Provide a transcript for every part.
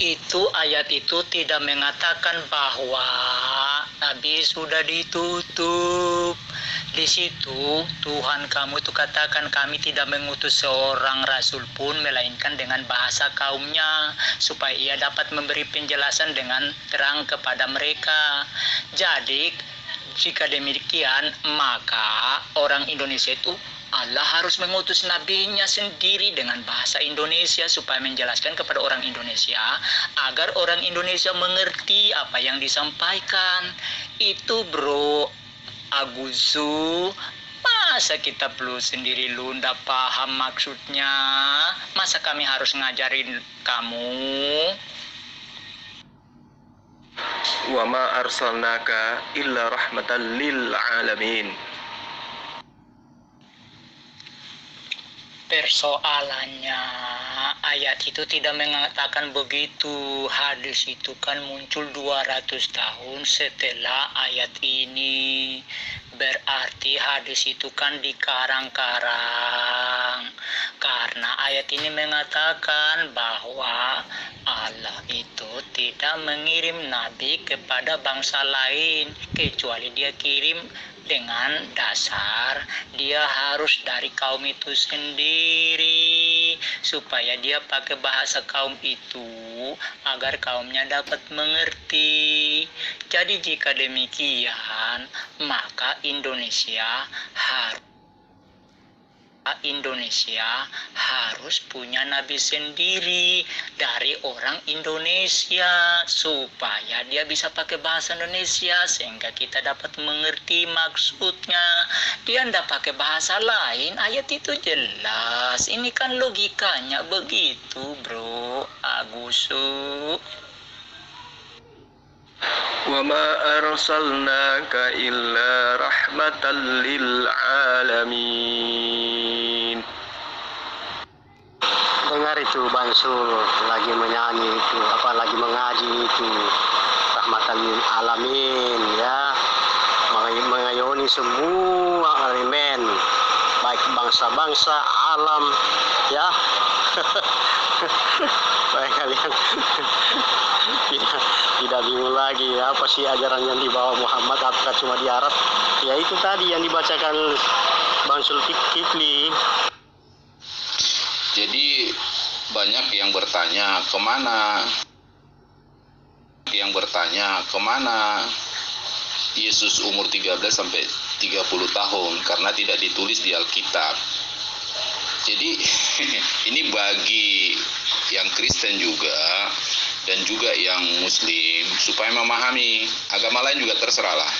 Itu ayat itu tidak mengatakan bahwa Nabi sudah ditutup. Di situ Tuhan kamu itu katakan kami tidak mengutus seorang rasul pun melainkan dengan bahasa kaumnya supaya ia dapat memberi penjelasan dengan terang kepada mereka. Jadi jika demikian maka orang Indonesia itu Allah harus mengutus nabinya sendiri dengan bahasa Indonesia supaya menjelaskan kepada orang Indonesia agar orang Indonesia mengerti apa yang disampaikan. Itu bro Agusu, masa kita perlu sendiri lu ndak paham maksudnya? Masa kami harus ngajarin kamu? Wa ma arsalnaka illa rahmatan lil alamin. Persoalannya ayat itu tidak mengatakan begitu. Hadis itu kan muncul 200 tahun setelah ayat ini. Berarti hadis itu kan dikarang-karang. Karena ayat ini mengatakan bahwa Allah itu tidak mengirim nabi kepada bangsa lain kecuali dia kirim dengan dasar dia harus dari kaum itu sendiri supaya dia pakai bahasa kaum itu agar kaumnya dapat mengerti. Jadi jika demikian maka Indonesia harus punya nabi sendiri dari orang Indonesia supaya dia bisa pakai bahasa Indonesia sehingga kita dapat mengerti maksudnya. Dia ndak pakai bahasa lain, ayat itu jelas. Ini kan logikanya begitu bro Agusu. Wa ma arsalnaka illa rahmatan lil alamin. Dengar itu Bang Sul lagi menyanyi itu, lagi mengaji itu, rahmatan lil alamin ya, mengayomi semua elemen baik bangsa-bangsa alam ya. Baik kalian tidak bingung lagi apa sih ajaran yang dibawa Muhammad, apakah cuma di Arab? Ya itu tadi yang dibacakan Bang Zulkifli. Jadi banyak yang bertanya kemana Yesus umur 13 sampai 30 tahun karena tidak ditulis di Alkitab. Jadi ini bagi yang Kristen juga dan juga yang Muslim supaya memahami. Agama lain juga terserahlah.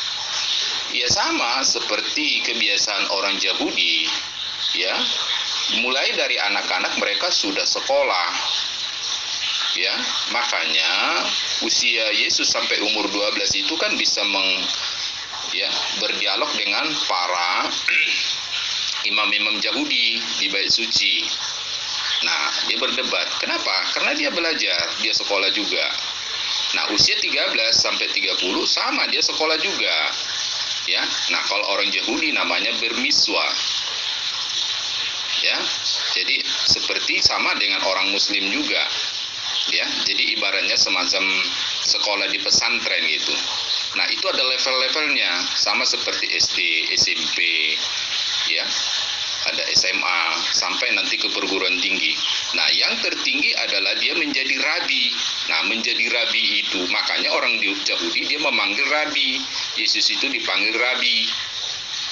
Ya sama seperti kebiasaan orang Yahudi ya. Mulai dari anak-anak mereka sudah sekolah ya, makanya usia Yesus sampai umur 12 itu kan bisa berdialog dengan para imam-imam Yahudi di bait suci. Nah, dia berdebat. Kenapa? Karena dia belajar, dia sekolah juga. Nah, usia 13 sampai 30 sama, dia sekolah juga. Ya. Nah, kalau orang Yahudi namanya bermiswa. Ya. Jadi seperti sama dengan orang Muslim juga. Ya. Jadi ibaratnya semacam sekolah di pesantren gitu. Nah, itu ada level-levelnya, sama seperti SD, SMP, ya. Ada SMA sampai nanti ke perguruan tinggi. Nah, yang tertinggi adalah dia menjadi rabi. Nah, menjadi rabi itu makanya orang Yahudi dia memanggil rabi. Yesus itu dipanggil rabi.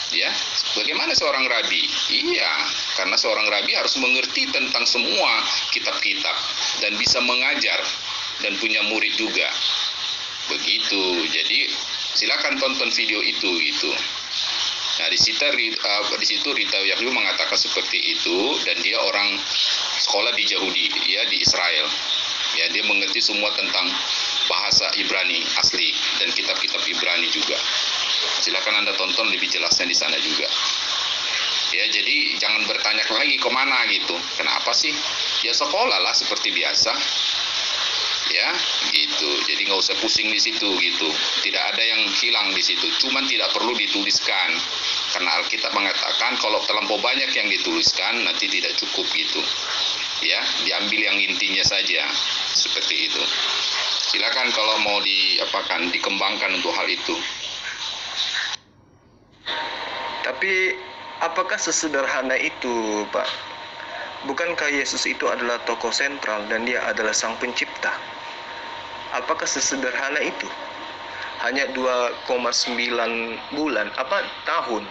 Ya, bagaimana seorang rabi? Iya, karena seorang rabi harus mengerti tentang semua kitab-kitab dan bisa mengajar dan punya murid juga. Begitu. Jadi silakan tonton video itu gitu. Nah, di situ Rita Yahyu mengatakan seperti itu dan dia orang sekolah di Yahudi, ya di Israel. Ya, dia mengerti semua tentang bahasa Ibrani asli dan kitab-kitab Ibrani juga. Silakan Anda tonton lebih jelasnya di sana juga. Ya, jadi jangan bertanya lagi kemana gitu. Kenapa sih? Ya sekolah lah seperti biasa. Ya, gitu. Jadi nggak usah pusing di situ gitu. Tidak ada yang hilang di situ. Cuman tidak perlu dituliskan. Karena Alkitab mengatakan kalau terlampau banyak yang dituliskan nanti tidak cukup gitu. Ya, diambil yang intinya saja, seperti itu. Silakan kalau mau dikembangkan untuk hal itu. Tapi apakah sesederhana itu, Pak? Bukankah Yesus itu adalah tokoh sentral dan dia adalah sang pencipta? Apakah sesederhana itu? Hanya 2,9 bulan, tahun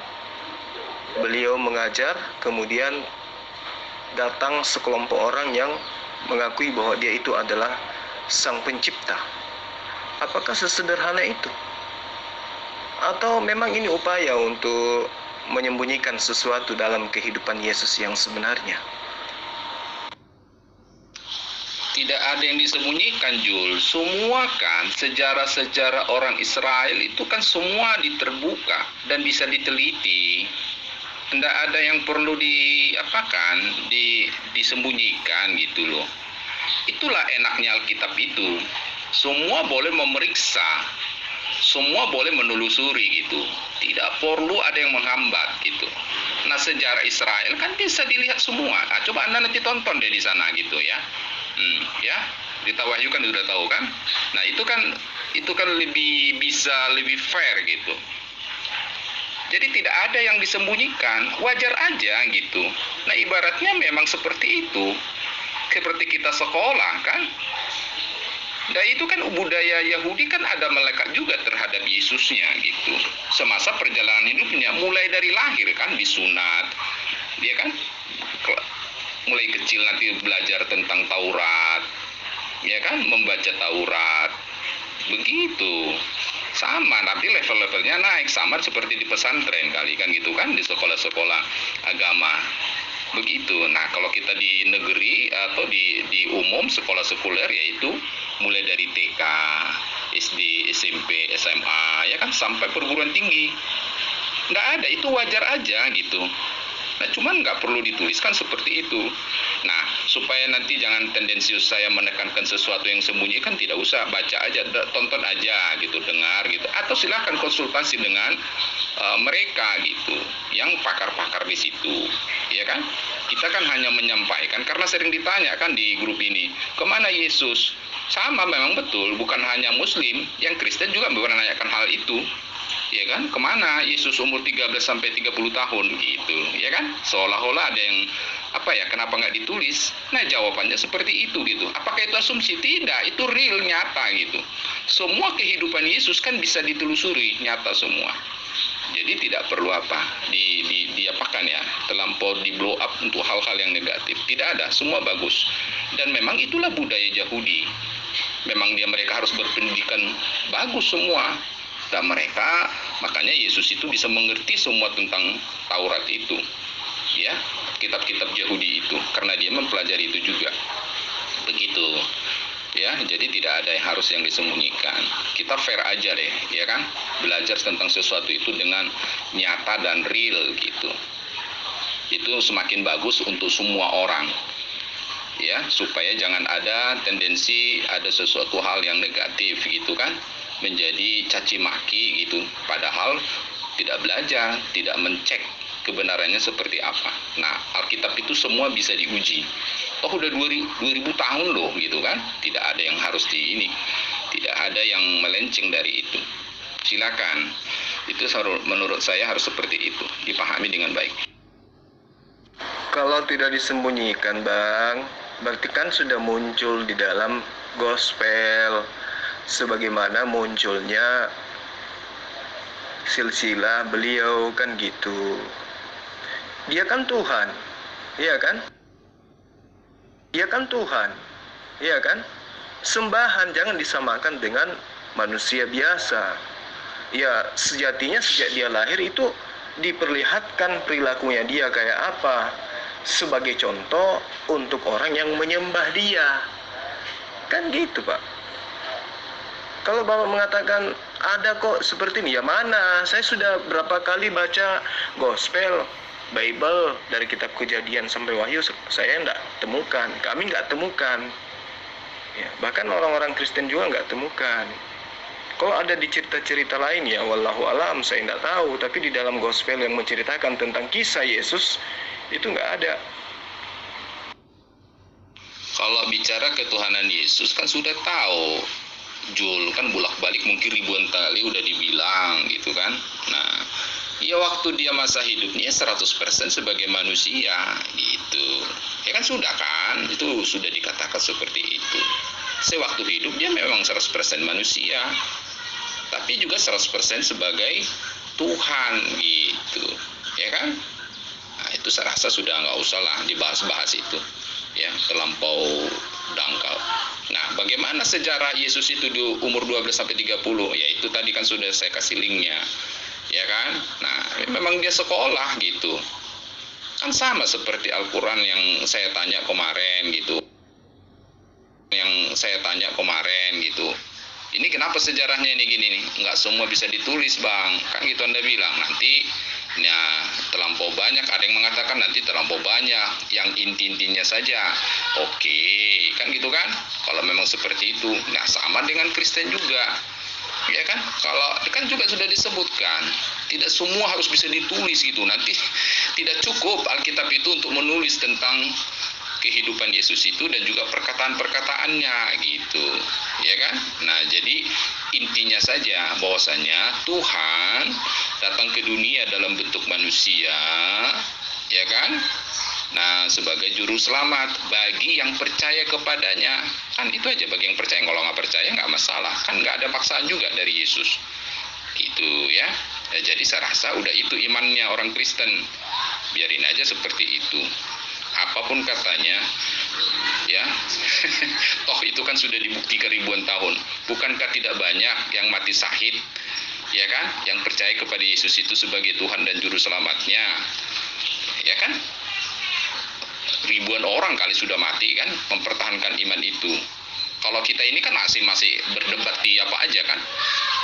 beliau mengajar, kemudian datang sekelompok orang yang mengakui bahwa dia itu adalah sang pencipta. Apakah sesederhana itu? Atau memang ini upaya untuk menyembunyikan sesuatu dalam kehidupan Yesus yang sebenarnya? Tidak ada yang disembunyikan, Jul. Semua kan sejarah-sejarah orang Israel itu kan semua diterbuka dan bisa diteliti. Tidak ada yang perlu disembunyikan gitu loh. Itulah enaknya Alkitab itu. Semua boleh memeriksa, semua boleh menelusuri gitu. Tidak perlu ada yang menghambat gitu. Nah, sejarah Israel kan bisa dilihat semua. Nah, coba Anda nanti tonton deh di sana gitu ya. Ya, Berita Wahyu kan udah tahu kan. Nah, itu kan lebih fair gitu. Jadi tidak ada yang disembunyikan, wajar aja gitu. Nah, ibaratnya memang seperti itu. Seperti kita sekolah kan. Dan itu kan budaya Yahudi kan ada melekat juga terhadap Yesusnya gitu. Semasa perjalanan hidupnya, mulai dari lahir kan disunat. Dia kan mulai kecil nanti belajar tentang Taurat, ya kan, membaca Taurat, begitu. Sama, nanti level-levelnya naik, sama seperti di pesantren kali kan gitu kan, di sekolah-sekolah agama, begitu. Nah, kalau kita di negeri atau di umum sekolah sekuler, yaitu mulai dari TK, SD, SMP, SMA, ya kan, sampai perguruan tinggi, nggak ada, itu wajar aja gitu. Nah, cuman nggak perlu dituliskan seperti itu. Nah, supaya nanti jangan tendensius saya menekankan sesuatu yang sembunyi, kan tidak usah, baca aja, tonton aja gitu, dengar gitu. Atau silakan konsultasi dengan mereka gitu, yang pakar-pakar di situ, ya kan? Kita kan hanya menyampaikan, karena sering ditanya kan di grup ini, kemana Yesus? Sama, memang betul, bukan hanya Muslim, yang Kristen juga menanyakan hal itu. Ya kan, kemana Yesus umur 13 sampai 30 tahun gitu, ya kan? Seolah-olah ada yang kenapa nggak ditulis? Nah, jawabannya seperti itu gitu. Apakah itu asumsi? Tidak, itu real, nyata gitu. Semua kehidupan Yesus kan bisa ditelusuri, nyata semua. Jadi tidak perlu terlampau di blow up untuk hal-hal yang negatif. Tidak ada, semua bagus. Dan memang itulah budaya Yahudi. Memang mereka harus berpendidikan bagus semua. Dan mereka, makanya Yesus itu bisa mengerti semua tentang Taurat itu, ya, kitab-kitab Yahudi itu, karena dia mempelajari itu juga, begitu, ya. Jadi tidak ada yang harus yang disembunyikan. Kita fair aja deh, ya kan, belajar tentang sesuatu itu dengan nyata dan real gitu. Itu semakin bagus untuk semua orang, ya, supaya jangan ada tendensi ada sesuatu hal yang negatif gitu kan, menjadi caci maki gitu, padahal tidak belajar, tidak mencek kebenarannya seperti apa. Nah, Alkitab itu semua bisa diuji. Oh, udah 2000 tahun loh gitu kan, tidak ada yang harus tidak ada yang melenceng dari itu. Silakan, itu menurut saya harus seperti itu, dipahami dengan baik. Kalau tidak disembunyikan, Bang, berarti kan sudah muncul di dalam gospel, sebagaimana munculnya silsilah beliau kan gitu. Dia kan Tuhan, iya kan? Dia kan Tuhan, iya kan? Sembahan jangan disamakan dengan manusia biasa. Ya, sejatinya sejak dia lahir itu diperlihatkan perilakunya dia kayak apa, sebagai contoh untuk orang yang menyembah dia. Kan gitu, Pak. Kalau Bapak mengatakan ada kok seperti ini, ya mana? Saya sudah berapa kali baca gospel, Bible, dari kitab Kejadian sampai Wahyu, saya enggak temukan. Kami enggak temukan. Ya, bahkan orang-orang Kristen juga enggak temukan. Kalau ada di cerita-cerita lain, ya wallahu alam, saya enggak tahu. Tapi di dalam gospel yang menceritakan tentang kisah Yesus, itu enggak ada. Kalau bicara ketuhanan Yesus kan sudah tahu, Jul, kan bolak-balik mungkin ribuan kali udah dibilang gitu kan. Nah, ya waktu dia masa hidupnya 100% sebagai manusia gitu. Ya kan sudah kan, itu sudah dikatakan seperti itu. Sewaktu hidup dia memang 100% manusia, tapi juga 100% sebagai Tuhan gitu. Ya kan? Nah, itu saya rasa sudah nggak usah lah dibahas-bahas itu. Ya, terlampau dangkal. Nah, bagaimana sejarah Yesus itu di umur 12 sampai 30? Ya, itu tadi kan sudah saya kasih linknya. Ya kan? Nah, memang dia sekolah gitu. Kan sama seperti Al-Quran yang saya tanya kemarin gitu. Ini kenapa sejarahnya ini gini nih? Nggak semua bisa ditulis, Bang. Kan gitu Anda bilang. Nanti nah, terlampau banyak, ada yang mengatakan nanti terlampau banyak, yang inti-intinya saja. Oke, kan gitu kan? Kalau memang seperti itu. Nah, sama dengan Kristen juga. Ya kan? Kalau kan juga sudah disebutkan, tidak semua harus bisa ditulis gitu. Nanti tidak cukup Alkitab itu untuk menulis tentang kehidupan Yesus itu dan juga perkataan-perkataannya gitu. Ya kan? Nah, jadi intinya saja bahwasanya Tuhan datang ke dunia dalam bentuk manusia, ya kan? Nah, sebagai juru selamat bagi yang percaya kepadanya. Kan itu aja, bagi yang percaya. Kalau nggak percaya nggak masalah, kan nggak ada paksaan juga dari Yesus gitu ya. Jadi saya rasa udah itu imannya orang Kristen, biarin aja seperti itu. Apapun katanya, ya, toh itu kan sudah dibuktikan ribuan tahun. Bukankah tidak banyak yang mati syahid, ya kan? Yang percaya kepada Yesus itu sebagai Tuhan dan Juru Selamatnya, ya kan? Ribuan orang kali sudah mati kan, mempertahankan iman itu. Kalau kita ini kan masih berdebat di apa aja kan,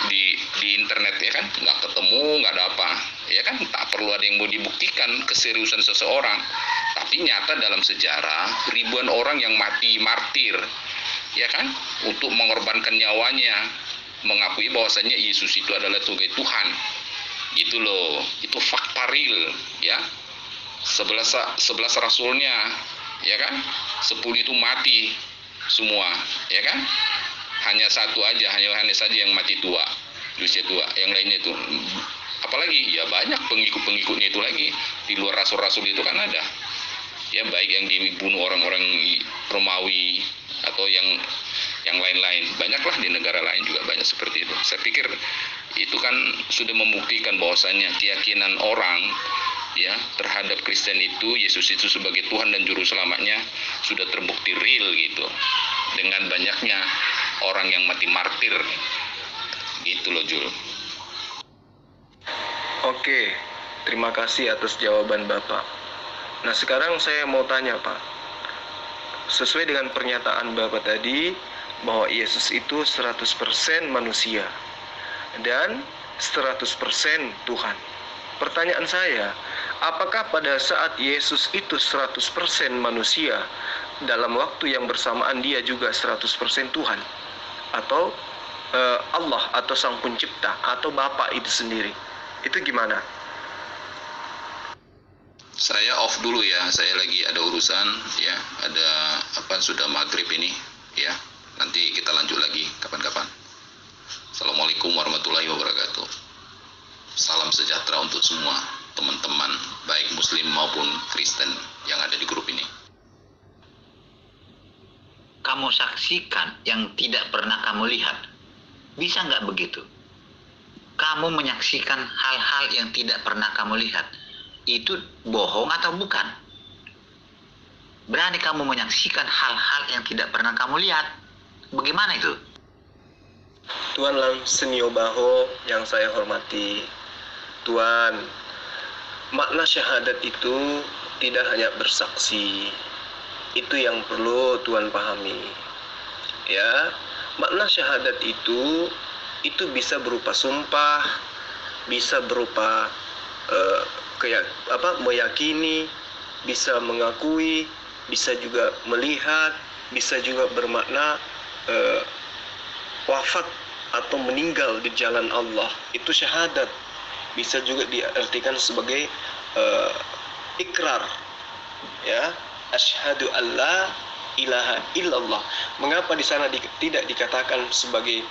di internet ya kan, nggak ketemu, nggak ada apa, ya kan? Tak perlu ada yang mau dibuktikan keseriusan seseorang. Tapi nyata dalam sejarah ribuan orang yang mati martir, ya kan, untuk mengorbankan nyawanya, mengakui bahwasanya Yesus itu adalah sebagai Tuhan, gitu loh. Itu fakta real, ya. 11 rasulnya, ya kan, 10 itu mati semua, ya kan. Hanya satu aja, hanya saja yang mati tua, di usia tua. Yang lainnya itu, apalagi ya banyak pengikut-pengikutnya itu lagi di luar rasul-rasul itu kan ada. Ya, baik yang dibunuh orang-orang Romawi atau yang lain-lain. Banyaklah di negara lain juga banyak seperti itu. Saya pikir itu kan sudah membuktikan bahwasannya keyakinan orang ya terhadap Kristen itu, Yesus itu sebagai Tuhan dan Juru Selamatnya sudah terbukti real gitu. Dengan banyaknya orang yang mati martir. Gitu loh, Jul. Oke, terima kasih atas jawaban Bapak. Nah, sekarang saya mau tanya, Pak. Sesuai dengan pernyataan Bapak tadi, bahwa Yesus itu 100% manusia dan 100% Tuhan. Pertanyaan saya, apakah pada saat Yesus itu 100% manusia, dalam waktu yang bersamaan dia juga 100% Tuhan? Atau Allah atau Sang Pencipta atau Bapa itu sendiri? Itu gimana? Saya off dulu ya, saya lagi ada urusan ya, ada apa, sudah maghrib ini ya. Nanti kita lanjut lagi kapan-kapan. Assalamualaikum warahmatullahi wabarakatuh. Salam sejahtera untuk semua teman-teman, baik Muslim maupun Kristen yang ada di grup ini. Kamu saksikan yang tidak pernah kamu lihat. Bisa nggak begitu? Kamu menyaksikan hal-hal yang tidak pernah kamu lihat. Itu bohong atau bukan? Berani kamu menyaksikan hal-hal yang tidak pernah kamu lihat. Bagaimana itu? Tuan Lamsenio Baho yang saya hormati, Tuan, makna syahadat itu tidak hanya bersaksi. Itu yang perlu Tuan pahami. Ya, makna syahadat itu bisa berupa sumpah, bisa berupa meyakini, bisa mengakui, bisa juga melihat, bisa juga bermakna wafat atau meninggal di jalan Allah. Itu syahadat. Bisa juga diartikan sebagai ikrar, ya, asyhadu alla ilaha illallah. Mengapa di sana tidak dikatakan sebagai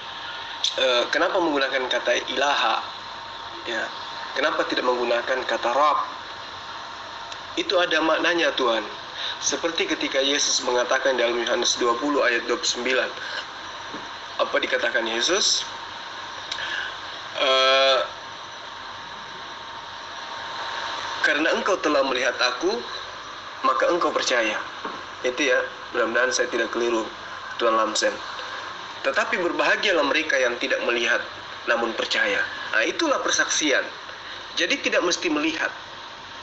kenapa menggunakan kata ilaha? Ya, kenapa tidak menggunakan kata Rabb? Itu ada maknanya Tuhan. Seperti ketika Yesus mengatakan dalam Yohanes 20 ayat 29. Apa dikatakan Yesus? Karena engkau telah melihat aku, maka engkau percaya. Itu ya, mudah-mudahan saya tidak keliru, Tuan Lamsen. Tetapi berbahagialah mereka yang tidak melihat, namun percaya. Nah, itulah persaksian. Jadi tidak mesti melihat,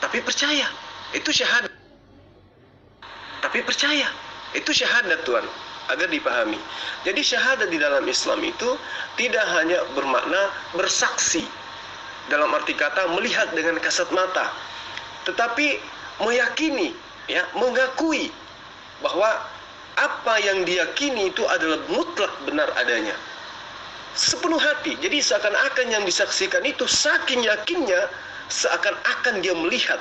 tapi percaya. Itu syahadat. Tapi percaya. Itu syahadat, Tuan, agar dipahami. Jadi syahadat di dalam Islam itu tidak hanya bermakna bersaksi, dalam arti kata melihat dengan kasat mata, tetapi meyakini, ya, mengakui bahwa apa yang diyakini itu adalah mutlak benar adanya, sepenuh hati. Jadi seakan-akan yang disaksikan itu saking yakinnya, seakan-akan dia melihat.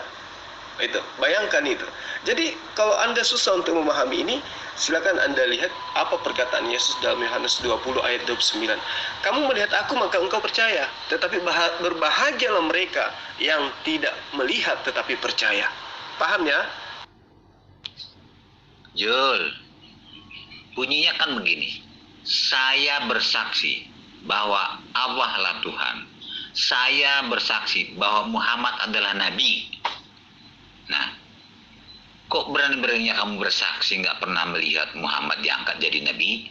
Itu, bayangkan itu. Jadi kalau Anda susah untuk memahami ini, silakan Anda lihat apa perkataan Yesus dalam Yohanes 20 ayat 29. Kamu melihat aku maka engkau percaya, tetapi berbahagialah mereka yang tidak melihat tetapi percaya. Paham ya? Jul, bunyinya kan begini. Saya bersaksi bahwa Allah lah Tuhan. Saya bersaksi bahwa Muhammad adalah Nabi. Nah, kok berani-beraninya kamu bersaksi nggak pernah melihat Muhammad diangkat jadi Nabi?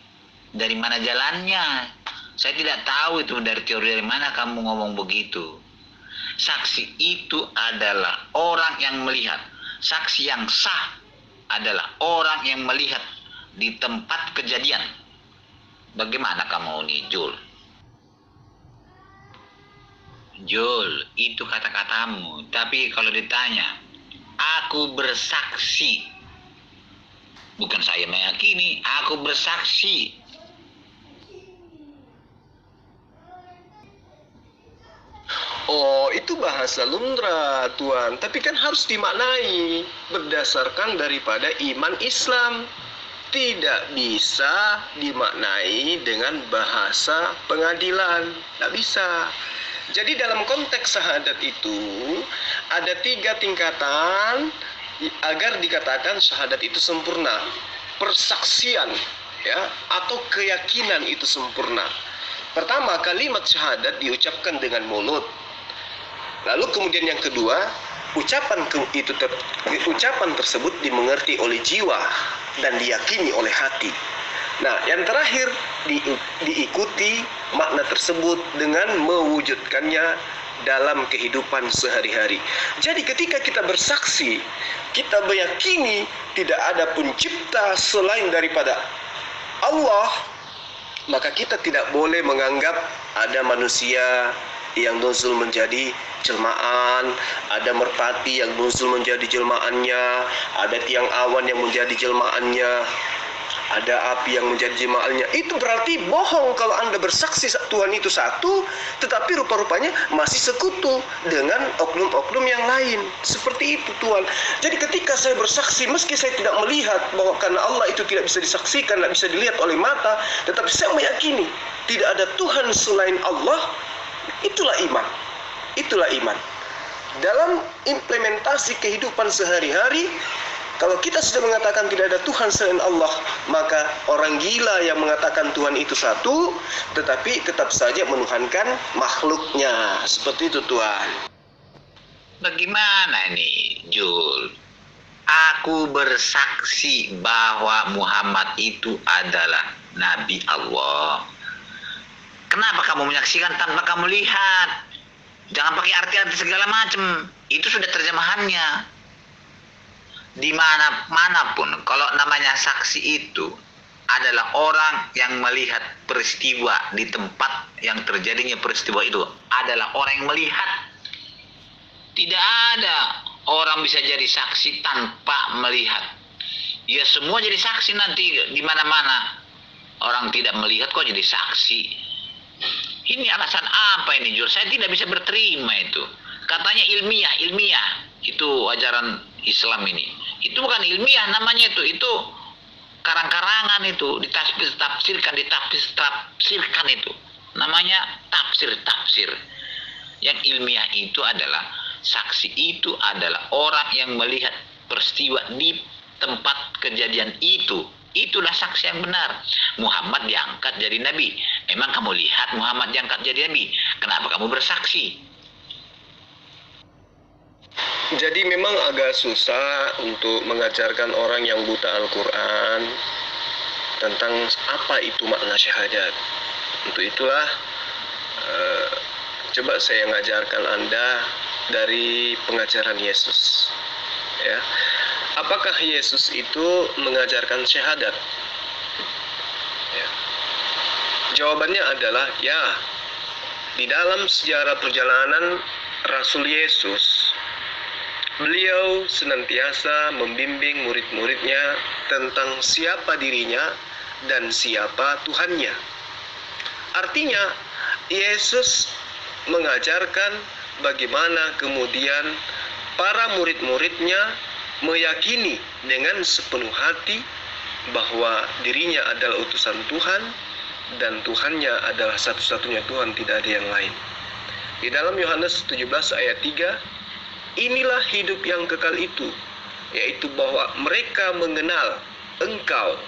Dari mana jalannya? Saya tidak tahu itu dari teori dari mana kamu ngomong begitu. Saksi itu adalah orang yang melihat. Saksi yang sah adalah orang yang melihat di tempat kejadian. Bagaimana kamu nih, Jul? Jul, itu kata-katamu. Tapi kalau ditanya, aku bersaksi. Bukan saya meyakini, aku bersaksi. Oh, itu bahasa lumrah, Tuan. Tapi kan harus dimaknai berdasarkan daripada iman Islam. Tidak bisa dimaknai dengan bahasa pengadilan. Tidak bisa. Jadi dalam konteks syahadat itu ada 3 tingkatan agar dikatakan syahadat itu sempurna. Persaksian, ya, atau keyakinan itu sempurna. Pertama, kalimat syahadat diucapkan dengan mulut. Lalu kemudian yang kedua, ucapan tersebut dimengerti oleh jiwa dan diyakini oleh hati. Nah, yang terakhir diikuti makna tersebut dengan mewujudkannya dalam kehidupan sehari-hari. Jadi ketika kita bersaksi, kita meyakini tidak ada pencipta selain daripada Allah, maka kita tidak boleh menganggap ada manusia yang nuzul menjadi jelmaan, ada merpati yang nuzul menjadi jelmaannya, ada tiang awan yang menjadi jelmaannya, ada api yang menjadi jelmaannya. Itu berarti bohong kalau Anda bersaksi Tuhan itu satu, tetapi rupa-rupanya masih sekutu dengan oknum-oknum yang lain. Seperti itu, Tuhan. Jadi ketika saya bersaksi, meski saya tidak melihat bahwa karena Allah itu tidak bisa disaksikan, tidak bisa dilihat oleh mata, tetapi saya meyakini tidak ada Tuhan selain Allah. Itulah iman. Itulah iman. Dalam implementasi kehidupan sehari-hari, kalau kita sudah mengatakan tidak ada Tuhan selain Allah, maka orang gila yang mengatakan Tuhan itu satu, tetapi tetap saja menuhankan makhluknya. Seperti itu, Tuhan. Bagaimana nih, Jul? Aku bersaksi bahwa Muhammad itu adalah Nabi Allah. Kenapa kamu menyaksikan tanpa kamu lihat? Jangan pakai arti-arti segala macam. Itu sudah terjemahannya. Di manapun, kalau namanya saksi itu adalah orang yang melihat peristiwa di tempat yang terjadinya peristiwa itu, adalah orang yang melihat. Tidak ada orang bisa jadi saksi tanpa melihat. Ya semua jadi saksi nanti di mana-mana. Orang tidak melihat kok jadi saksi. Ini alasan apa ini, Jul? Saya tidak bisa berterima itu. Katanya ilmiah. Itu ajaran Islam ini. Itu bukan ilmiah namanya itu. Itu karang-karangan itu ditafsirkan itu. Namanya tafsir. Yang ilmiah itu adalah saksi itu adalah orang yang melihat peristiwa di tempat kejadian itu. Itulah saksi yang benar. Muhammad diangkat jadi nabi. Memang kamu lihat Muhammad diangkat jadi nabi? Kenapa kamu bersaksi? Jadi memang agak susah untuk mengajarkan orang yang buta Al-Quran tentang apa itu makna syahadat. Untuk itulah coba saya ngajarkan Anda dari pengajaran Yesus. Ya. Apakah Yesus itu mengajarkan syahadat? Ya. Jawabannya adalah ya. Di dalam sejarah perjalanan Rasul Yesus, beliau senantiasa membimbing murid-muridnya tentang siapa dirinya dan siapa Tuhannya. Artinya, Yesus mengajarkan bagaimana kemudian para murid-muridnya meyakini dengan sepenuh hati bahwa dirinya adalah utusan Tuhan dan Tuhannya adalah satu-satunya Tuhan, tidak ada yang lain. Di dalam Yohanes 17 ayat 3, inilah hidup yang kekal itu, yaitu bahwa mereka mengenal Engkau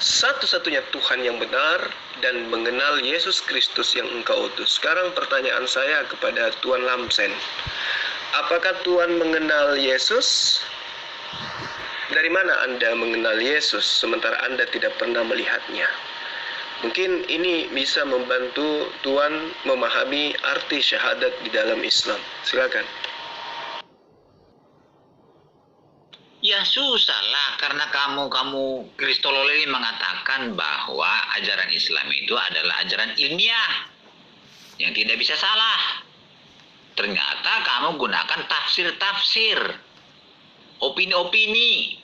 satu-satunya Tuhan yang benar dan mengenal Yesus Kristus yang Engkau utus. Sekarang pertanyaan saya kepada Tuan Lamsen, apakah Tuhan mengenal Yesus? Dari mana Anda mengenal Yesus sementara Anda tidak pernah melihatnya? Mungkin ini bisa membantu Tuan memahami arti syahadat di dalam Islam. Silakan. Ya susah lah, karena kamu Kristologis mengatakan bahwa ajaran Islam itu adalah ajaran ilmiah yang tidak bisa salah. Ternyata kamu gunakan tafsir, opini-opini.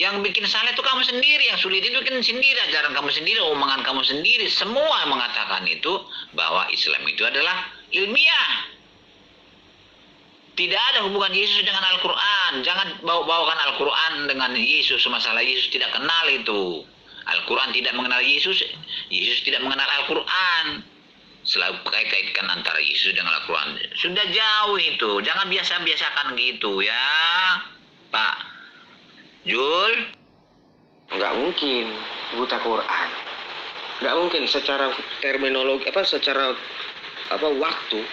Yang bikin salah itu kamu sendiri, yang sulit itu bikin sendiri, ajaran kamu sendiri, omongan kamu sendiri. Semua mengatakan itu bahwa Islam itu adalah ilmiah. Tidak ada hubungan Yesus dengan Al-Quran. Jangan bawa-bawakan Al-Quran dengan Yesus. Masalah Yesus tidak kenal itu. Al-Quran tidak mengenal Yesus. Yesus tidak mengenal Al-Quran. Selalu kaitkan antara Yesus dengan Al-Quran. Sudah jauh itu. Jangan biasa-biasakan gitu ya, Pak Jul. Nggak mungkin buta Quran. Nggak mungkin secara terminologi, secara waktu,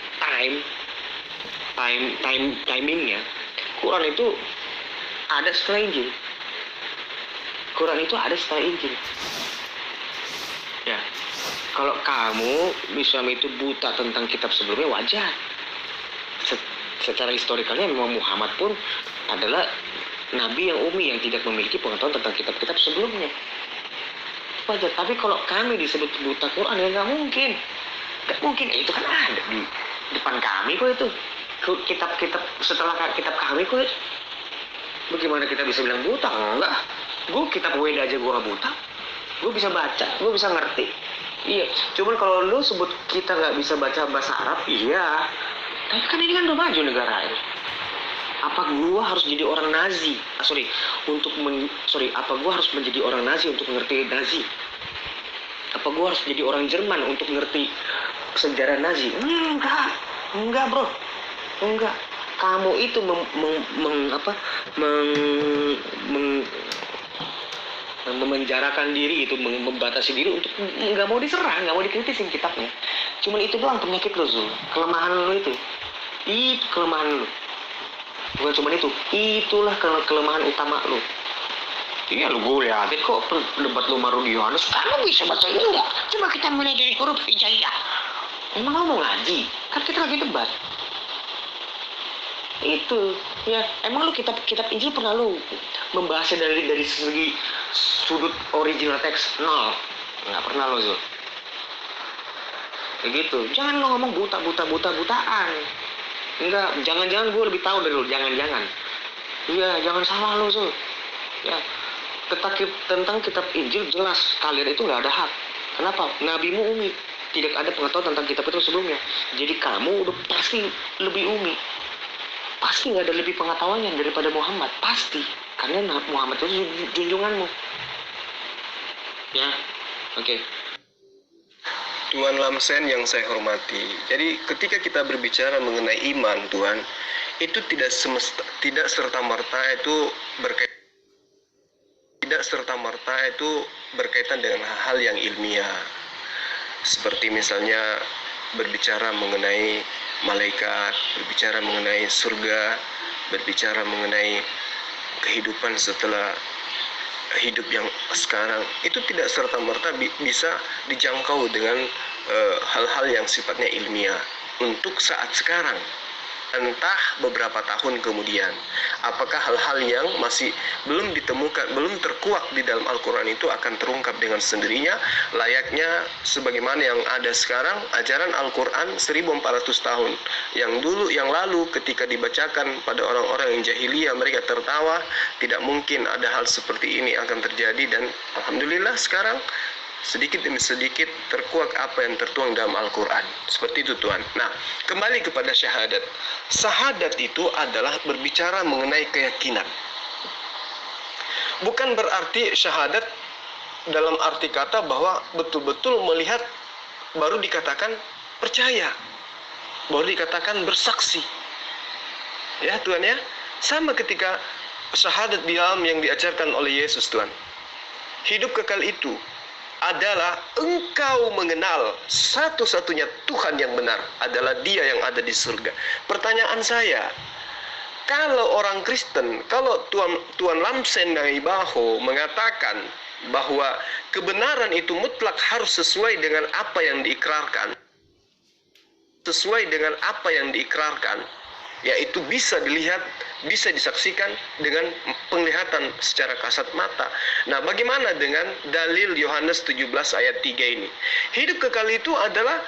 timingnya. Quran itu ada setelah Injil. Ya, kalau kamu bisa itu buta tentang kitab sebelumnya wajar. Secara historikalnya memang Muhammad pun adalah nabi yang umi yang tidak memiliki pengetahuan tentang kitab-kitab sebelumnya. Wajar. Tapi kalau kami disebut buta Quran ya nggak mungkin. Itu kan ada di depan kami kok itu. Kitab-kitab setelah kitab kami kok bagaimana kita bisa bilang buta? Enggak, gue kitab Weda aja gue buta, gue bisa baca, gue bisa ngerti. Iya, cuman kalau lu sebut kita nggak bisa baca bahasa Arab, iya, tapi kan ini kan udah maju negara ini. Apa gue harus jadi orang Nazi? Apa gue harus menjadi orang Nazi untuk mengerti Nazi? Apa gue harus jadi orang Jerman untuk mengerti sejarah Nazi? Enggak bro. Enggak, kamu itu memenjarakan diri itu, membatasi diri untuk nggak mau diserang, nggak mau dikritisin kitabnya. Cuman itu doang penyakit lo, Zul. Kelemahan lo itu kelemahan lo. Bukan cuma itulah kelemahan utama lo. Iya lo, gue liatin kok debat lo sama Rudi Yohanes, kamu bisa baca ini enggak? Coba kita mulai dari huruf hijaiyah. Emang lo mau ngaji? Kan kita lagi debat. Itu ya, emang lu kitab Injil pernah lu membahasnya dari segi sudut original teks? Nol, nggak pernah lo, Zul. Kayak gitu. Jangan lo ngomong butaan. Enggak, jangan gue lebih tahu dari lo, jangan. Iya, jangan salah lo, Zul. Ya, tentang kitab Injil jelas kalian itu nggak ada hak. Kenapa? Nabimu umi, tidak ada pengetahuan tentang kitab itu sebelumnya. Jadi kamu udah pasti lebih umi. Pasti nggak ada lebih pengetahuannya daripada Muhammad, pasti. karena Muhammad itu junjunganmu. Ya, oke. Tuan Lamsen yang saya hormati, jadi ketika kita berbicara mengenai iman, Tuan, itu tidak serta-merta itu berkaitan dengan hal yang ilmiah. Seperti misalnya berbicara mengenai malaikat, berbicara mengenai surga, berbicara mengenai kehidupan setelah hidup yang sekarang, itu tidak serta-merta bisa dijangkau dengan hal-hal yang sifatnya ilmiah untuk saat sekarang. Entah beberapa tahun kemudian, apakah hal-hal yang masih belum ditemukan, belum terkuak di dalam Al-Quran itu akan terungkap dengan sendirinya, layaknya sebagaimana yang ada sekarang. Ajaran Al-Quran 1400 tahun yang lalu ketika dibacakan pada orang-orang yang jahiliyah, mereka tertawa, tidak mungkin ada hal seperti ini akan terjadi. Dan Alhamdulillah sekarang sedikit demi sedikit terkuak apa yang tertuang dalam Al-Quran. Seperti itu, Tuan. Nah, kembali kepada syahadat. Syahadat itu adalah berbicara mengenai keyakinan. Bukan berarti syahadat dalam arti kata bahwa betul-betul melihat baru dikatakan percaya, baru dikatakan bersaksi. Ya, Tuan ya. Sama ketika syahadat di dalam yang diajarkan oleh Yesus, Tuan. Hidup kekal itu adalah engkau mengenal satu-satunya Tuhan yang benar adalah Dia yang ada di surga. Pertanyaan saya, kalau orang Kristen, kalau Tuan Lamsen Naibaho mengatakan bahwa kebenaran itu mutlak harus sesuai dengan apa yang diikrarkan, yaitu bisa dilihat, bisa disaksikan dengan penglihatan secara kasat mata. Nah, bagaimana dengan dalil Yohanes 17 ayat 3 ini? Hidup kekal itu adalah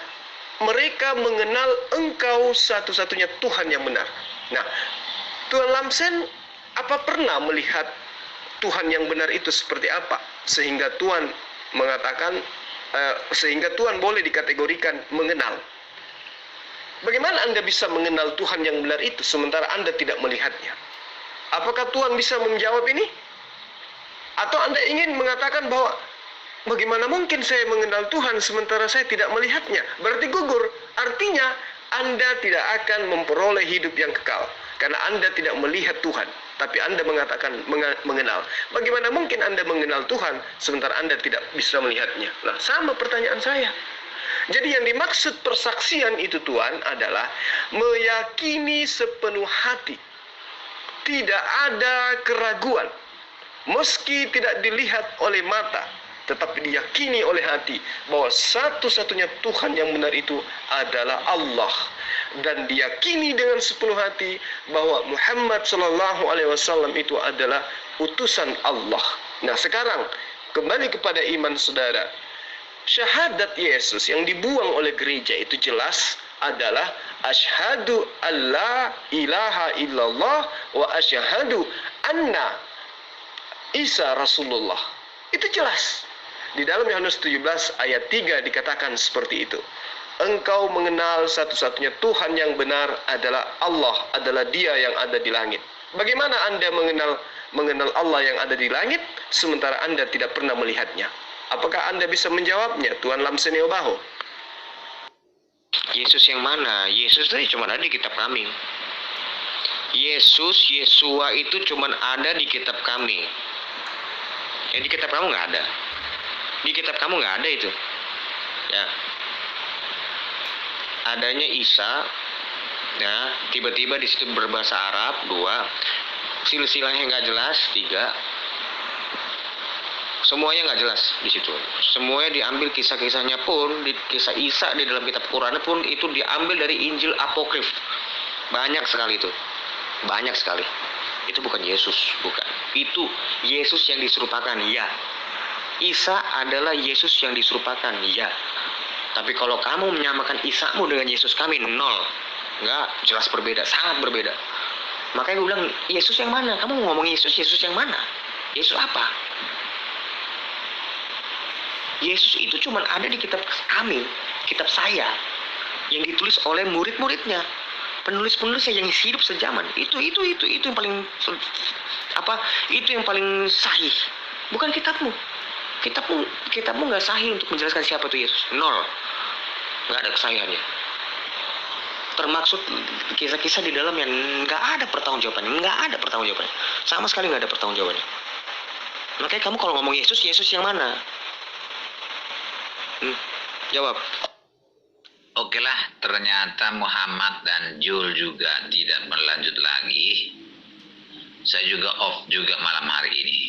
mereka mengenal engkau satu-satunya Tuhan yang benar. Nah, Tuan Lamsen apa pernah melihat Tuhan yang benar itu seperti apa? Sehingga Tuan mengatakan, sehingga Tuan boleh dikategorikan mengenal. Bagaimana Anda bisa mengenal Tuhan yang benar itu sementara Anda tidak melihatnya? Apakah Tuhan bisa menjawab ini? Atau Anda ingin mengatakan bahwa bagaimana mungkin saya mengenal Tuhan sementara saya tidak melihatnya? Berarti gugur. Artinya Anda tidak akan memperoleh hidup yang kekal karena Anda tidak melihat Tuhan, tapi Anda mengatakan mengenal. Bagaimana mungkin Anda mengenal Tuhan sementara Anda tidak bisa melihatnya? Nah, sama pertanyaan saya. Jadi yang dimaksud persaksian itu, Tuan, adalah meyakini sepenuh hati. Tidak ada keraguan. Meski tidak dilihat oleh mata, tetapi diyakini oleh hati bahwa satu-satunya Tuhan yang benar itu adalah Allah. Dan diyakini dengan sepenuh hati bahwa Muhammad SAW itu adalah utusan Allah. Nah, sekarang kembali kepada iman saudara. Syahadat Yesus yang dibuang oleh gereja itu jelas adalah asyhadu alla ilaha illallah wa asyhadu anna Isa Rasulullah. Itu jelas. Di dalam Yohanes 17 ayat 3 dikatakan seperti itu. Engkau mengenal satu-satunya Tuhan yang benar adalah Allah, adalah Dia yang ada di langit. Bagaimana Anda mengenal Allah yang ada di langit sementara Anda tidak pernah melihatnya? Apakah Anda bisa menjawabnya, Tuan Lamsen Naibaho? Yesus yang mana? Yesus itu cuma ada di kitab kami. Yesua itu cuma ada di kitab kami. Di kitab kamu nggak ada. Di kitab kamu nggak ada itu. Ya. Adanya Isa. Ya, tiba-tiba di situ berbahasa Arab 2. Silsilahnya nggak jelas 3. Semuanya nggak jelas di situ. Semuanya diambil kisah-kisahnya pun, di kisah Isa di dalam kitab Quran pun itu diambil dari Injil Apokrif. Banyak sekali itu. Banyak sekali. Itu bukan Yesus, bukan. Itu Yesus yang diserupakan, ya. Isa adalah Yesus yang diserupakan, ya. Tapi kalau kamu menyamakan Isamu dengan Yesus kami, nol. Nggak, jelas berbeda, sangat berbeda. Makanya gue bilang, Yesus yang mana? Kamu ngomong Yesus yang mana? Yesus apa? Yesus itu cuma ada di kitab kami, kitab saya, yang ditulis oleh murid-muridnya. penulis-penulis yang hidup sejaman. Itu yang paling itu yang paling sahih. Bukan kitabmu. Kitabmu nggak sahih untuk menjelaskan siapa itu Yesus. Nol. Nggak ada kesahihannya. Termaksud kisah-kisah di dalamnya nggak ada pertanggungjawabannya. Sama sekali nggak ada pertanggungjawabannya. Makanya kamu kalau ngomong Yesus yang mana? Jawab. Oke lah, ternyata Muhammad dan Jul juga tidak berlanjut lagi. Saya juga off juga malam hari ini.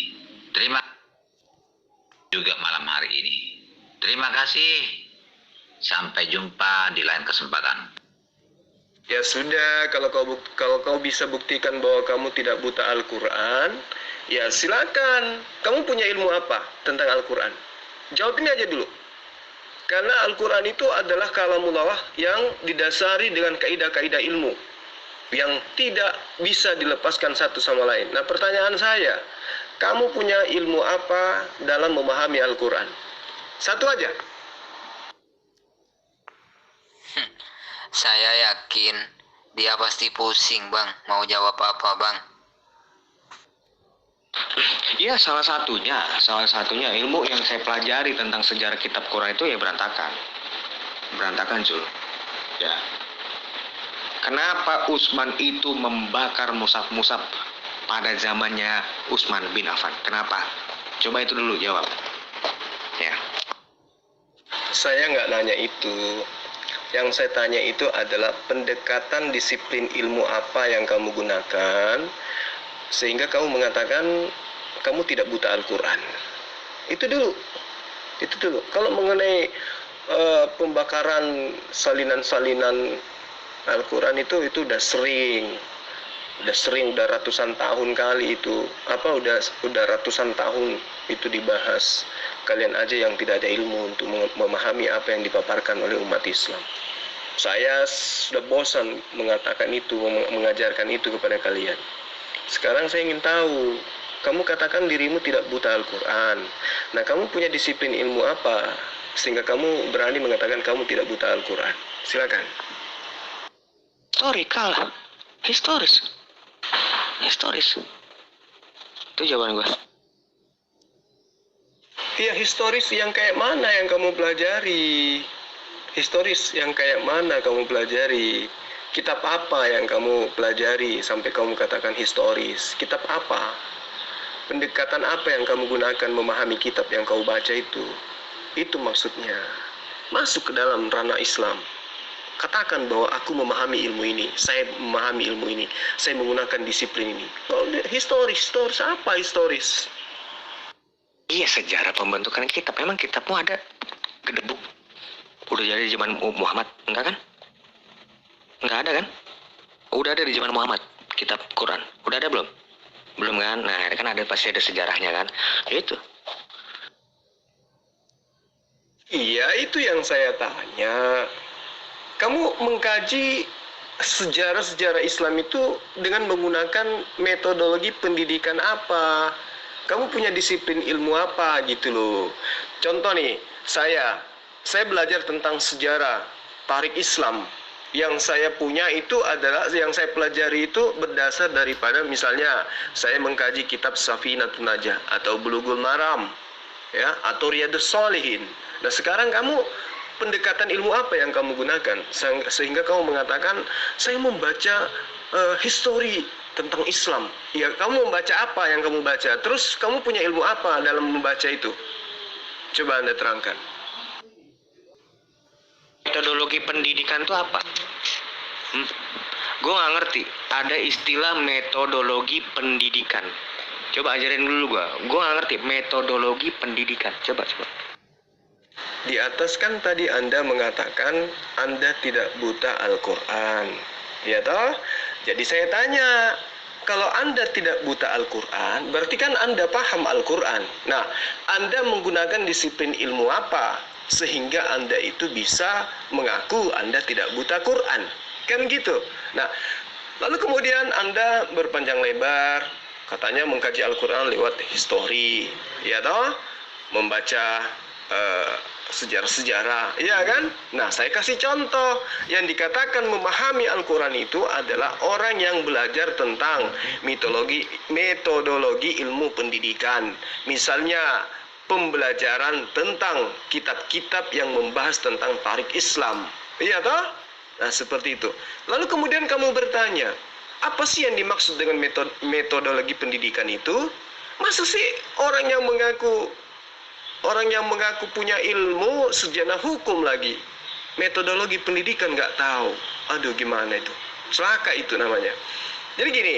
Terima kasih. Sampai jumpa di lain kesempatan. Ya sudah, kalau kau bisa buktikan bahwa kamu tidak buta Al-Quran, ya silakan. Kamu punya ilmu apa tentang Al-Quran? Jawab ini aja dulu. Karena Al-Quran itu adalah kalamullah yang didasari dengan kaidah-kaidah ilmu yang tidak bisa dilepaskan satu sama lain. Nah, pertanyaan saya, kamu punya ilmu apa dalam memahami Al-Quran? Satu aja. Saya yakin dia pasti pusing, Bang. Mau jawab apa, Bang? Ya, salah satunya ilmu yang saya pelajari tentang sejarah kitab Quran itu ya berantakan, Jul. Ya. Kenapa Utsman itu membakar mushaf-mushaf pada zamannya Utsman bin Affan? Kenapa? Coba itu dulu jawab. Ya. Saya nggak nanya itu. Yang saya tanya itu adalah pendekatan disiplin ilmu apa yang kamu gunakan sehingga kamu mengatakan kamu tidak buta Al-Quran. Itu dulu. Kalau mengenai pembakaran salinan-salinan Al-Quran itu udah sering, udah ratusan tahun kali itu. Udah ratusan tahun itu dibahas. Kalian aja yang tidak ada ilmu untuk memahami apa yang dipaparkan oleh umat Islam. Saya sudah bosan mengatakan itu, mengajarkan itu kepada kalian. Sekarang saya ingin tahu, kamu katakan dirimu tidak buta Al-Quran. Nah, kamu punya disiplin ilmu apa sehingga kamu berani mengatakan kamu tidak buta Al-Quran? Silakan. Historis. Itu jawaban gue. Iya, historis yang kayak mana yang kamu pelajari? Kitab apa yang kamu pelajari sampai kamu katakan historis? Kitab apa? Pendekatan apa yang kamu gunakan memahami kitab yang kau baca itu? Itu maksudnya. Masuk ke dalam ranah Islam. Katakan bahwa aku memahami ilmu ini, saya memahami ilmu ini, saya menggunakan disiplin ini. Oh, historis apa historis? Iya, sejarah pembentukan kitab. Memang kitabmu ada gedebuk. Udah jadi di zaman Muhammad, enggak kan? Enggak ada kan? Udah ada di zaman Muhammad, kitab Quran. Udah ada belum? Belum kan? Nah, kan ada, pasti ada sejarahnya kan? Itu. Iya, itu yang saya tanya. Kamu mengkaji sejarah Islam itu dengan menggunakan metodologi pendidikan apa? Kamu punya disiplin ilmu apa gitu loh. Contoh nih, saya belajar tentang sejarah tarikh Islam. Yang saya punya itu adalah, yang saya pelajari itu berdasar daripada misalnya saya mengkaji kitab Safinatun Najah atau Bulughul Maram, ya, atau Riyadhus Shalihin. Nah, sekarang kamu pendekatan ilmu apa yang kamu gunakan sehingga kamu mengatakan saya membaca histori tentang Islam? Ya, kamu membaca apa yang kamu baca? Terus kamu punya ilmu apa dalam membaca itu? Coba Anda terangkan. Metodologi pendidikan itu apa? Gue nggak ngerti. Ada istilah metodologi pendidikan. Coba ajarin dulu gue. Gue nggak ngerti metodologi pendidikan. Coba. Di atas kan tadi Anda mengatakan Anda tidak buta Al-Quran, ya toh? Jadi saya tanya, kalau Anda tidak buta Al-Quran, berarti kan Anda paham Al-Quran. Nah, Anda menggunakan disiplin ilmu apa sehingga Anda itu bisa mengaku Anda tidak buta Quran? Kan gitu. Nah, lalu kemudian Anda berpanjang lebar, katanya mengkaji Al-Quran lewat histori, ya toh? Membaca sejarah-sejarah, iya kan? Nah, saya kasih contoh. Yang dikatakan memahami Al-Quran itu adalah orang yang belajar tentang metodologi ilmu pendidikan. Misalnya, pembelajaran tentang kitab-kitab yang membahas tentang tarik Islam. Iya toh? Nah, seperti itu. Lalu kemudian kamu bertanya, apa sih yang dimaksud dengan metodologi pendidikan itu? Masa sih orang yang mengaku punya ilmu sarjana hukum lagi metodologi pendidikan nggak tahu? Aduh, gimana itu? Celaka itu namanya. Jadi gini,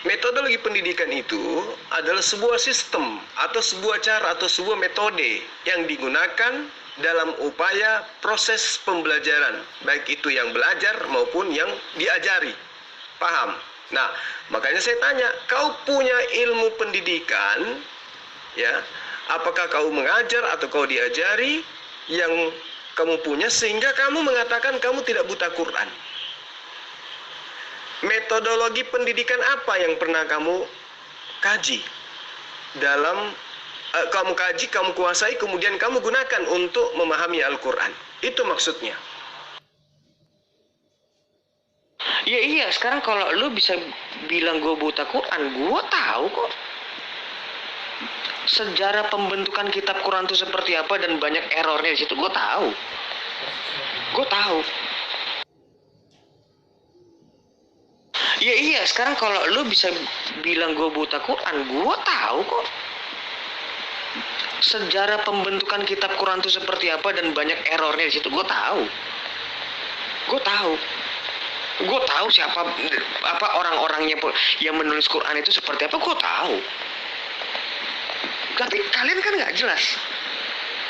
metodologi pendidikan itu adalah sebuah sistem atau sebuah cara atau sebuah metode yang digunakan dalam upaya proses pembelajaran, baik itu yang belajar maupun yang diajari. Paham? Nah, makanya saya tanya, kau punya ilmu pendidikan, ya? Apakah kau mengajar atau kau diajari yang kamu punya sehingga kamu mengatakan kamu tidak buta Quran? Metodologi pendidikan apa yang pernah kamu kaji? Kamu kaji, kamu kuasai, kemudian kamu gunakan untuk memahami Al-Quran. Itu maksudnya. Ya iya, sekarang kalau lu bisa bilang gue buta Quran, gue tahu kok sejarah pembentukan kitab Quran itu seperti apa dan banyak errornya di situ. Gue tahu. Ya iya, sekarang kalau lu bisa bilang gue buta Quran, gue tahu kok sejarah pembentukan kitab Quran itu seperti apa dan banyak errornya di situ. Gue tahu. Gue tahu siapa orang-orangnya yang menulis Quran itu seperti apa. Gue tahu. Tapi kalian kan nggak jelas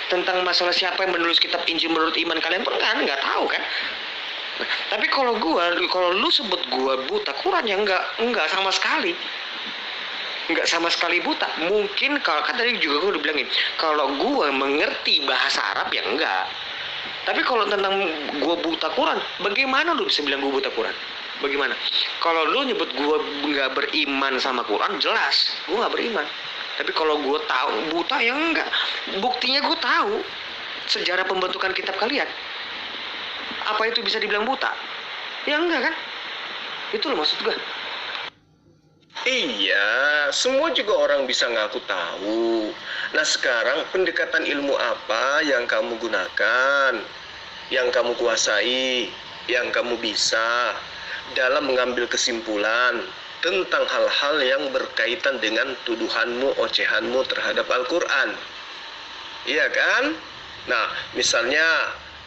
tentang masalah siapa yang menulis kitab Injil menurut iman kalian pun kan nggak tahu kan. Tapi kalau lu sebut gue buta Quran, ya nggak sama sekali. Nggak sama sekali buta. Mungkin kalau kan tadi juga gue udah bilangin, kalau gue mengerti bahasa Arab ya enggak. Tapi kalau tentang gue buta Quran, bagaimana lu bisa bilang gue buta Quran? Bagaimana? Kalau lu nyebut gue nggak beriman sama Quran, jelas gue nggak beriman. Tapi kalau gue tahu buta, ya enggak. Buktinya gue tahu sejarah pembentukan kitab kalian. Apa itu bisa dibilang buta? Ya enggak kan? Itu loh maksud gue. Iya, semua juga orang bisa ngaku tahu. Nah, sekarang pendekatan ilmu apa yang kamu gunakan, yang kamu kuasai, yang kamu bisa dalam mengambil kesimpulan tentang hal-hal yang berkaitan dengan tuduhanmu, ocehanmu terhadap Al-Quran. Iya kan? Nah, misalnya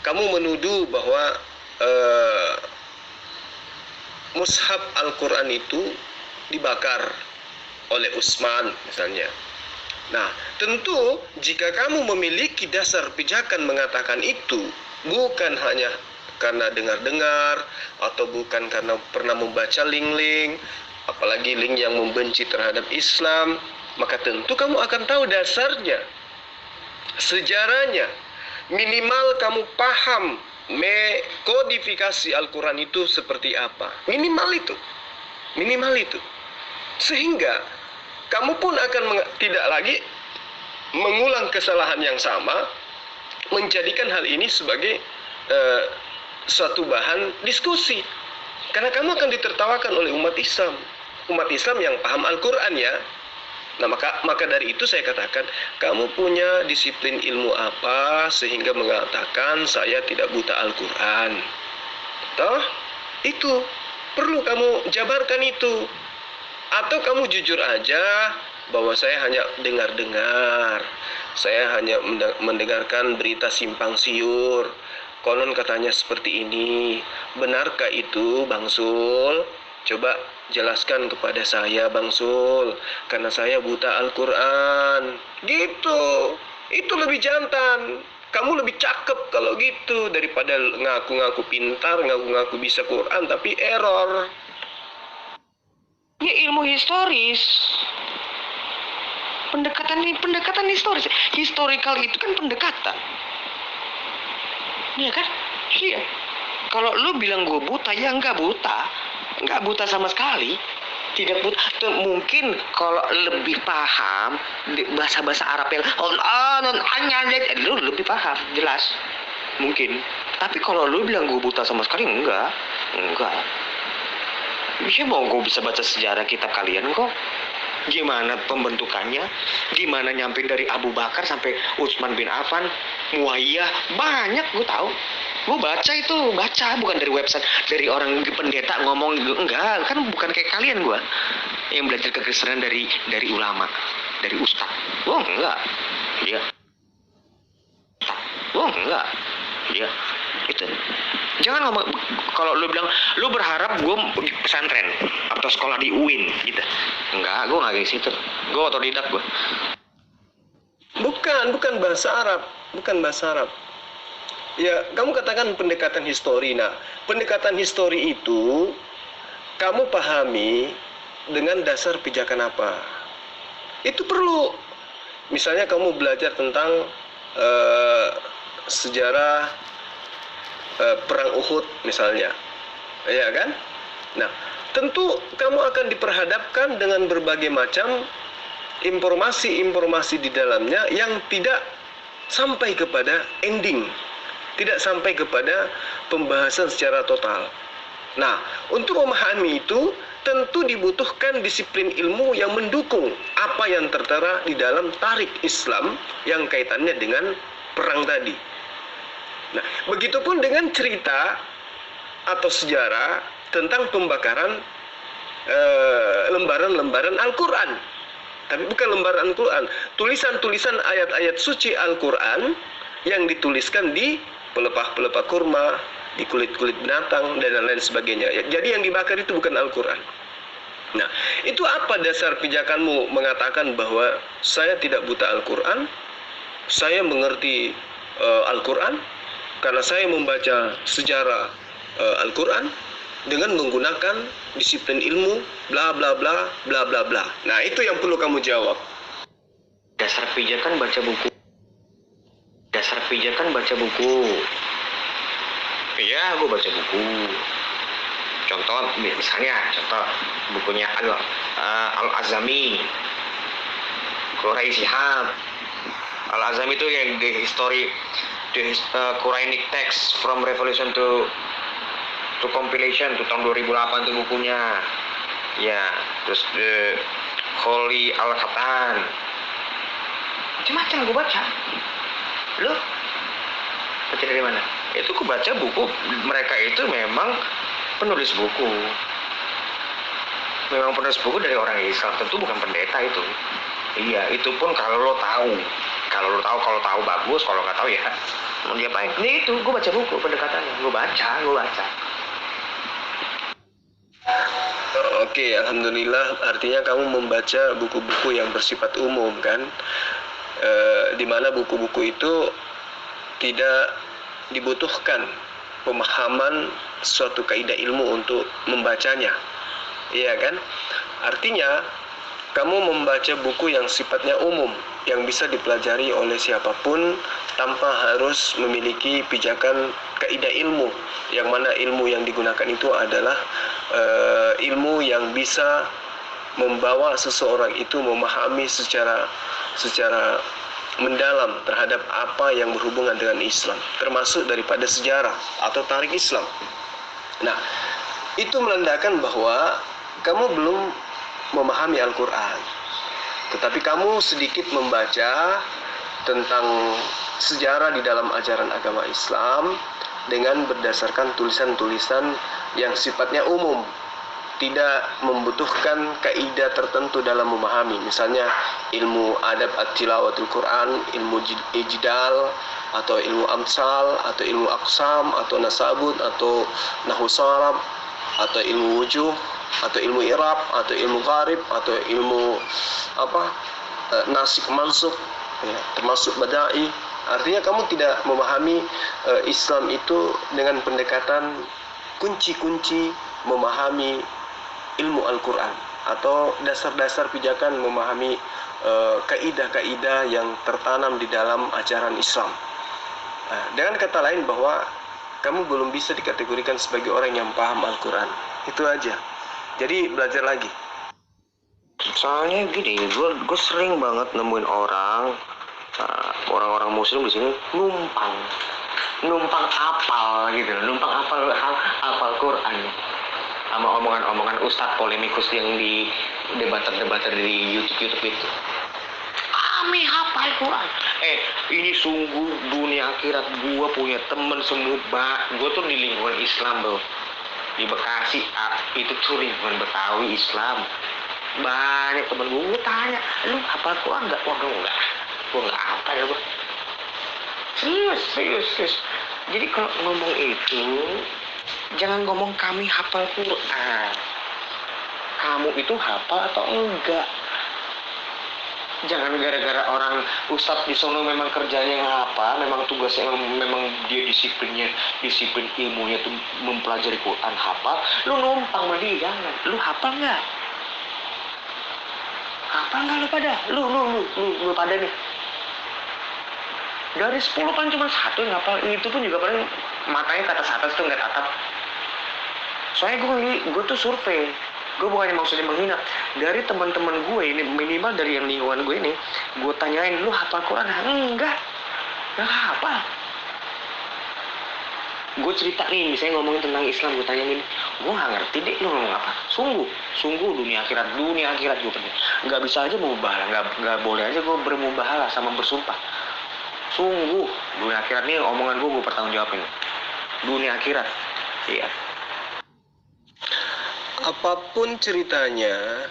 kamu menuduh bahwa mushaf Al-Quran itu dibakar oleh Utsman misalnya. Nah, tentu jika kamu memiliki dasar pijakan mengatakan itu, bukan hanya karena dengar-dengar atau bukan karena pernah membaca link-link, apalagi link yang membenci terhadap Islam, maka tentu kamu akan tahu dasarnya, sejarahnya. Minimal kamu paham kodifikasi Al-Quran itu seperti apa. Minimal itu. Sehingga kamu pun akan tidak lagi mengulang kesalahan yang sama, menjadikan hal ini sebagai suatu bahan diskusi. Karena kamu akan ditertawakan oleh umat Islam yang paham Al-Quran ya. Nah, maka dari itu saya katakan, kamu punya disiplin ilmu apa sehingga mengatakan saya tidak buta Al-Quran? Toh, itu perlu kamu jabarkan itu. Atau kamu jujur aja bahwa saya hanya dengar-dengar, saya hanya mendengarkan berita simpang siur, konon katanya seperti ini. Benarkah itu, Bang Sul? Coba jelaskan kepada saya, Bang Sul, karena saya buta Al-Quran. Gitu. Itu lebih jantan. Kamu lebih cakep kalau gitu daripada ngaku-ngaku pintar, ngaku-ngaku bisa Quran tapi error. Ya ilmu historis. Pendekatan historis. Historical itu kan pendekatan. Iya kan? Iya. Kalau lu bilang gue buta, ya enggak buta. Enggak buta sama sekali. Tidak buta. Mungkin kalau lebih paham bahasa-bahasa Arab yang lu lebih paham, jelas. Mungkin. Tapi kalau lu bilang gue buta sama sekali, enggak. Ya mau gue bisa baca sejarah kitab kalian kok. Gimana pembentukannya, gimana nyampe dari Abu Bakar sampai Utsman bin Affan, Muayyah, banyak gue tahu. Gue baca bukan dari website, dari orang pendeta ngomong, enggak, kan bukan kayak kalian gue yang belajar kekristenan dari ulama, dari ustaz. Dia itu. Jangan ngomong, kalau lu bilang lu berharap gue pesantren atau sekolah di UIN gitu. Enggak, gue nggak kayak situ. Gue otodidak gue. Bukan bahasa Arab. Ya, kamu katakan pendekatan histori. Nah, pendekatan histori itu kamu pahami dengan dasar pijakan apa? Itu perlu. Misalnya kamu belajar tentang sejarah perang Uhud misalnya, ya kan? Nah, tentu kamu akan diperhadapkan dengan berbagai macam informasi di dalamnya yang tidak sampai kepada ending, tidak sampai kepada pembahasan secara total. Nah, untuk memahami itu tentu dibutuhkan disiplin ilmu yang mendukung apa yang tertera di dalam tarik Islam yang kaitannya dengan perang tadi. Nah, begitupun dengan cerita atau sejarah tentang pembakaran lembaran-lembaran Al-Quran. Tapi bukan lembaran Al-Quran, tulisan-tulisan ayat-ayat suci Al-Quran yang dituliskan di pelepah-pelepah kurma, di kulit-kulit binatang, dan lain sebagainya. Jadi yang dibakar itu bukan Al-Quran. Nah, itu apa dasar pijakanmu mengatakan bahwa saya tidak buta Al-Quran, saya mengerti Al-Quran, karena saya membaca sejarah Al-Quran dengan menggunakan disiplin ilmu bla bla bla bla bla bla. Nah, itu yang perlu kamu jawab. Dasar pijakan baca buku. Iya, gue baca buku. Contoh bukunya Al-Azami, Quraish Shihab. Al-Azami itu yang the Quranic text from revolution to compilation, itu tahun 2008 tuh bukunya. Ya, terus the Holy Al-Khatan. Macam-macam gue baca. Lu baca dari mana? Itu gue baca buku mereka, itu memang penulis buku. Memang penulis buku dari orang Islam, tentu bukan pendeta itu. Iya, itu pun kalau lo tahu. Kalau tahu bagus, kalau nggak tahu ya mau diapain. Ini itu, gue baca buku pendekatannya, gue baca. Oke, alhamdulillah. Artinya kamu membaca buku-buku yang bersifat umum kan, di mana buku-buku itu tidak dibutuhkan pemahaman suatu kaidah ilmu untuk membacanya, iya kan? Artinya kamu membaca buku yang sifatnya umum, yang bisa dipelajari oleh siapapun tanpa harus memiliki pijakan kaidah ilmu, yang mana ilmu yang digunakan itu adalah ilmu yang bisa membawa seseorang itu memahami secara mendalam terhadap apa yang berhubungan dengan Islam, termasuk daripada sejarah atau tarik Islam. Nah, itu menandakan bahwa kamu belum memahami Al-Quran, tetapi kamu sedikit membaca tentang sejarah di dalam ajaran agama Islam dengan berdasarkan tulisan-tulisan yang sifatnya umum, tidak membutuhkan kaidah tertentu dalam memahami. Misalnya ilmu adab at-tilawatul Quran, ilmu ijdal, atau ilmu amsal, atau ilmu aqsam, atau nasabut, atau nahwu sarab, atau ilmu wujuh, atau ilmu i'rab, atau ilmu gharib, atau ilmu nasik mansuk, ya, termasuk badai. Artinya kamu tidak memahami Islam itu dengan pendekatan kunci-kunci memahami ilmu Al-Quran atau dasar-dasar pijakan memahami kaidah-kaidah yang tertanam di dalam ajaran Islam. Dengan kata lain bahwa kamu belum bisa dikategorikan sebagai orang yang paham Al-Quran. Itu aja. Jadi belajar lagi. Soalnya gini, gue sering banget nemuin orang-orang muslim di sini numpang apal gitu, numpang apal Quran sama omongan ustadz polemikus yang di debater di YouTube itu. Kami hafal Quran. Ini sungguh dunia akhirat. Gue punya temen gue tuh di lingkungan Islam bro, di Bekasi. Itu tuh lingkungan Betawi Islam. Banyak temen gue tanya, lu hafal Quran nggak? Waduh enggak, gue nggak hafal ya bro. Serius. Jadi kalau ngomong itu, jangan ngomong kami hafal Quran. Kamu itu hafal atau enggak? Jangan gara-gara orang ustadz di sono memang kerjanya ngapa, memang tugasnya memang dia disiplin ilmunya tuh mempelajari Quran, hafal, lu numpang sama dia. Jangan. Lu hafal nggak? Hafal nggak lu pada? Lu pada nih. Dari 10 paling cuma 1 yang hafal. Itu pun juga paling matanya ke atas tuh ngeliat atap. Soalnya gue tuh survei. Gue bukannya maksudnya menghina. Dari teman-teman gue ini, minimal dari yang lingkungan gue ini, gue tanyain, lu hafal Quran? Enggak hafal. Gue cerita nih, misalnya ngomongin tentang Islam, gue tanyain, gue gak ngerti deh lu ngomong apa. Sungguh dunia akhirat gue penting. Gak bisa aja mubahalah, gak boleh aja gue bermubahalah sama bersumpah. Sungguh dunia akhirat nih omongan gue bertanggung jawabin. Dunia akhirat, iya. Apapun ceritanya,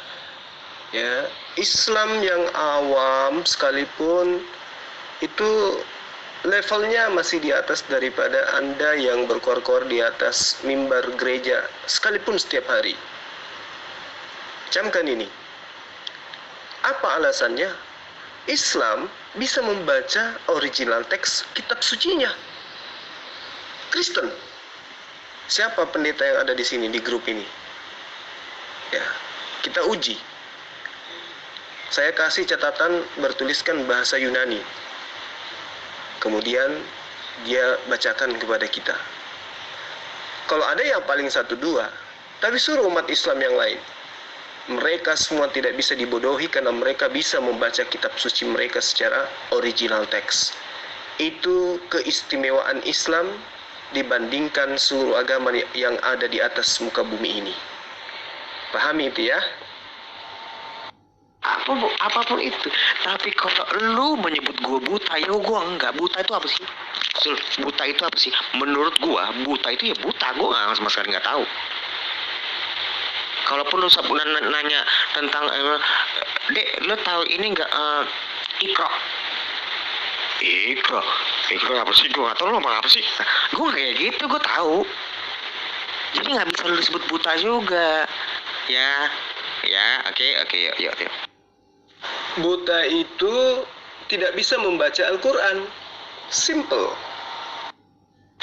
ya, Islam yang awam sekalipun itu levelnya masih di atas daripada Anda yang berkor-kor di atas mimbar gereja sekalipun setiap hari. Camkan ini. Apa alasannya? Islam bisa membaca original teks kitab sucinya. Kristen. Siapa pendeta yang ada di sini di grup ini? Ya, kita uji. Saya kasih catatan bertuliskan bahasa Yunani. Kemudian dia bacakan kepada kita. Kalau ada yang paling 1-2, tapi suruh umat Islam yang lain. Mereka semua tidak bisa dibodohi karena mereka bisa membaca kitab suci mereka secara original teks. Itu keistimewaan Islam dibandingkan seluruh agama yang ada di atas muka bumi ini. Pahami itu ya? Apapun itu. Tapi kalau lu menyebut gue buta, ya gue enggak. Buta itu apa sih? Buta itu apa sih? Menurut gue, buta itu ya buta. Gue sama sekali nggak tahu. Kalaupun lu nanya tentang, Dek, lu tahu ini nggak? Iqra apa sih? Gue nggak tahu lu ngomong apa sih. Gue kayak gitu, gue tahu. Jadi nggak bisa lu sebut buta juga. Ya, oke, yuk. Buta itu tidak bisa membaca Al-Quran. Simple.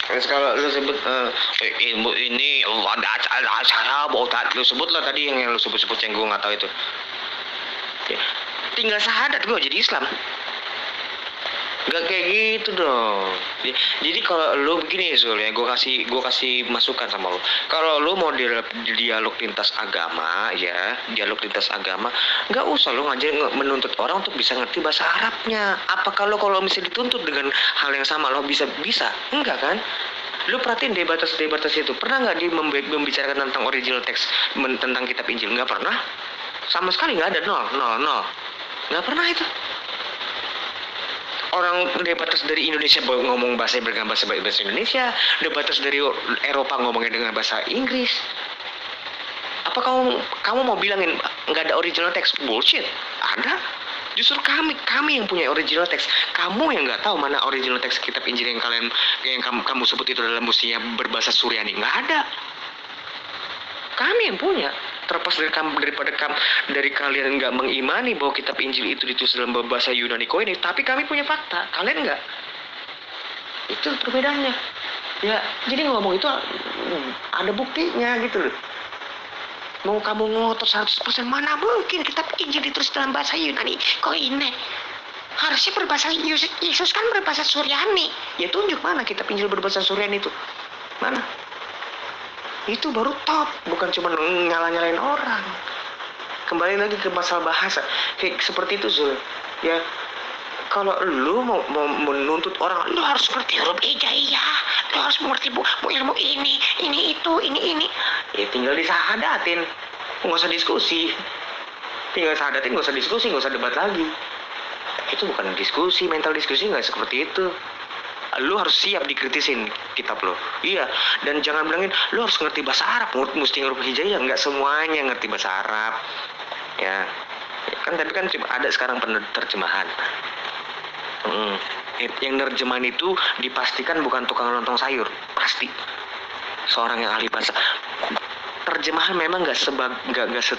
Terus kalau lu sebut ilmu ini ada acara buta, lu sebut lah tadi yang lu sebut yang gue nggak tahu itu. Ya. Tinggal syahadat gue jadi Islam. Gak kayak gitu dong. Jadi kalau lu begini Zul ya, gue kasih masukan sama lu. Kalau lu mau dialog lintas agama ya, nggak usah lu menuntut orang untuk bisa ngerti bahasa Arabnya. Apakah lu kalau misalnya dituntut dengan hal yang sama lo bisa? Enggak kan? Lu perhatiin debatas itu, pernah nggak dia membicarakan tentang original text, tentang kitab Injil? Nggak pernah. Sama sekali nggak ada, nol. Nggak pernah itu. Orang debatas dari Indonesia ngomong bahasa Indonesia, debatas dari Eropa ngomongnya dengan bahasa Inggris. Apa kamu mau bilangin nggak ada original text? Bullshit. Ada. Justru kami yang punya original text. Kamu yang nggak tahu mana original text kitab Injil yang kamu sebut itu adalah mestinya berbahasa Suryani. Nggak ada. Kami yang punya. Terlepas dari kalian nggak mengimani bahwa kitab Injil itu ditulis dalam bahasa Yunani Koine, tapi kami punya fakta, kalian nggak. Itu perbedaannya. Ya, jadi ngomong itu ada buktinya gitu loh. Mau kamu ngotot 100%, mana mungkin kitab Injil ditulis dalam bahasa Yunani Koine. Harusnya berbahasa Yesus kan berbahasa Suryani. Ya tunjuk mana kitab Injil berbahasa Suryani itu. Mana? Itu baru top, bukan cuma nyalain orang. kembali lagi ke masalah bahasa. Kayak seperti itu Zul. Ya, kalau lu mau menuntut orang, lu harus ngerti huruf hijaiyah, lu harus mengerti bu ilmu ini itu, ini. Ya tinggal disahadatin, nggak usah diskusi. Tinggal sahadatin, nggak usah diskusi, nggak usah debat lagi. Itu bukan diskusi, mental diskusi nggak seperti itu. Lu harus siap dikritisin kitab lo. Iya, dan jangan bilangin lu harus ngerti bahasa Arab, mesti huruf hijaiyah. Nggak semuanya ngerti bahasa Arab. Ya kan, tapi kan ada sekarang penerjemahan. Yang nerjemahan itu dipastikan bukan tukang lontong sayur, pasti seorang yang ahli bahasa. Terjemahan memang nggak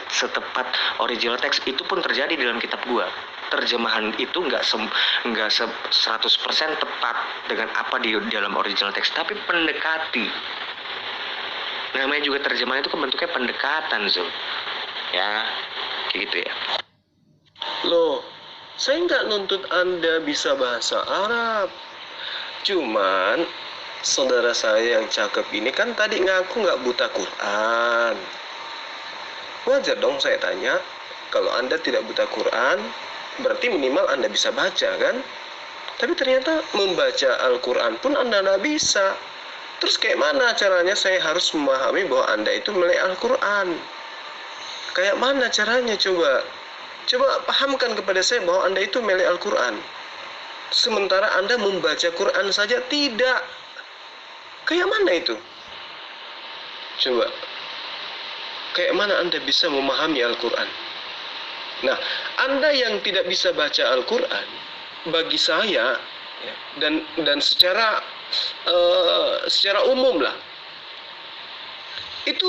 setepat original teks. Itu pun terjadi dalam kitab gua. Terjemahan itu nggak 100% tepat dengan apa di dalam original teks, tapi pendekati. Namanya juga terjemahan itu kan bentuknya pendekatan, Zul. Ya, kayak gitu ya. Loh, saya nggak nuntut Anda bisa bahasa Arab. Cuman, saudara saya yang cakep ini kan tadi ngaku nggak buta Quran. Wajar dong saya tanya, kalau Anda tidak buta Quran, berarti minimal Anda bisa baca kan? Tapi ternyata membaca Al-Quran pun Anda nggak bisa. Terus kayak mana caranya saya harus memahami bahwa Anda itu melek Al-Quran? Kayak mana caranya coba? Coba pahamkan kepada saya bahwa Anda itu melek Al-Quran. Sementara Anda membaca Quran saja tidak. Kayak mana itu? Coba. Kayak mana Anda bisa memahami Al-Quran? Nah, Anda yang tidak bisa baca Al-Quran, bagi saya, ya, dan secara umum lah, itu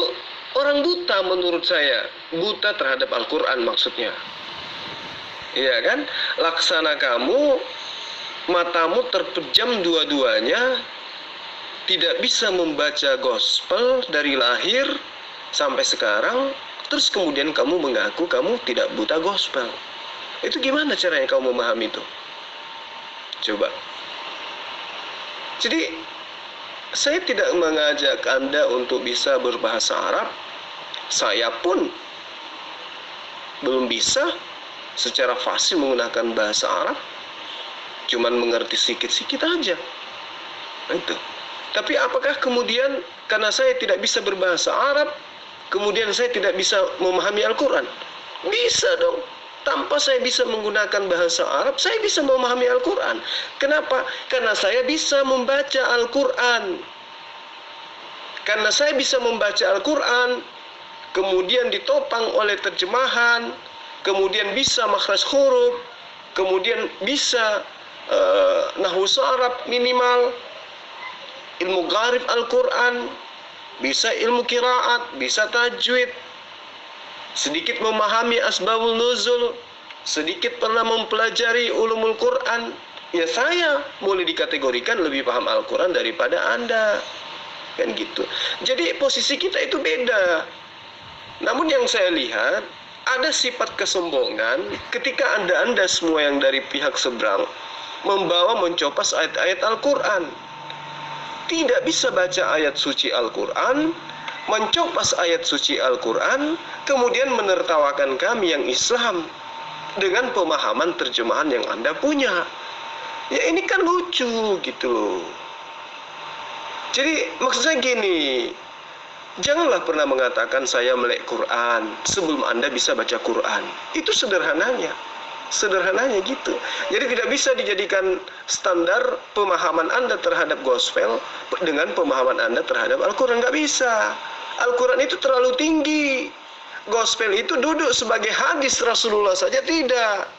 orang buta menurut saya. Buta terhadap Al-Quran maksudnya. Iya kan? Laksana kamu, matamu terpejam dua-duanya, tidak bisa membaca gospel dari lahir sampai sekarang, terus kemudian kamu mengaku kamu tidak buta gospel. Itu gimana caranya kamu memahami itu? Coba. Jadi, saya tidak mengajak Anda untuk bisa berbahasa Arab. Saya pun belum bisa secara fasih menggunakan bahasa Arab. Cuman mengerti sedikit-sedikit aja. Itu. Tapi apakah kemudian karena saya tidak bisa berbahasa Arab, kemudian saya tidak bisa memahami Al-Quran? Bisa dong. Tanpa saya bisa menggunakan bahasa Arab, saya bisa memahami Al-Quran. Kenapa? Karena saya bisa membaca Al-Quran. Karena saya bisa membaca Al-Quran, kemudian ditopang oleh terjemahan, kemudian bisa makhraj huruf, kemudian bisa nahwu Arab minimal, ilmu gharib Al-Quran, bisa ilmu qiraat, bisa tajwid, sedikit memahami asbabul nuzul, sedikit pernah mempelajari ulumul Quran. Ya saya boleh dikategorikan lebih paham Al-Quran daripada Anda. Kan gitu. Jadi posisi kita itu beda. Namun yang saya lihat, ada sifat kesombongan ketika Anda semua yang dari pihak seberang membawa mencopas ayat-ayat Al-Quran. Tidak bisa baca ayat suci Al-Quran, mencopas ayat suci Al-Quran, kemudian menertawakan kami yang Islam dengan pemahaman terjemahan yang Anda punya. Ya ini kan lucu gitu loh. Jadi maksud saya gini, janganlah pernah mengatakan saya melek Quran sebelum Anda bisa baca Quran. Itu sederhananya gitu. Jadi tidak bisa dijadikan standar pemahaman Anda terhadap gospel dengan pemahaman Anda terhadap Al-Quran. Nggak bisa. Al-Quran itu terlalu tinggi. Gospel itu duduk sebagai hadis Rasulullah saja tidak.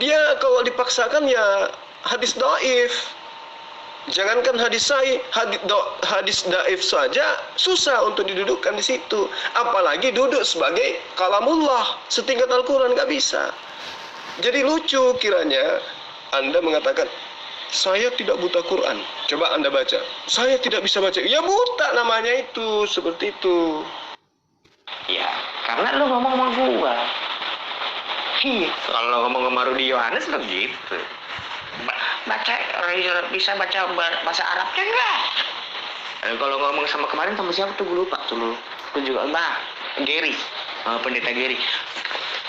Dia kalau dipaksakan ya hadis dhaif. Jangankan hadis sahih, hadis dhaif saja susah untuk didudukkan di situ. Apalagi duduk sebagai kalamullah setingkat Al-Quran, nggak bisa. Jadi lucu kiranya Anda mengatakan, saya tidak buta Quran. Coba Anda baca. Saya tidak bisa baca. Ya buta namanya itu, seperti itu. Ya, karena lu ngomong sama gua. Kalau ngomong sama Rudi Yohanes begitu. Bisa baca bahasa Arabnya enggak? Kalau ngomong sama kemarin sama siapa tuh gue lupa tuh lu juga Gary pendeta Geri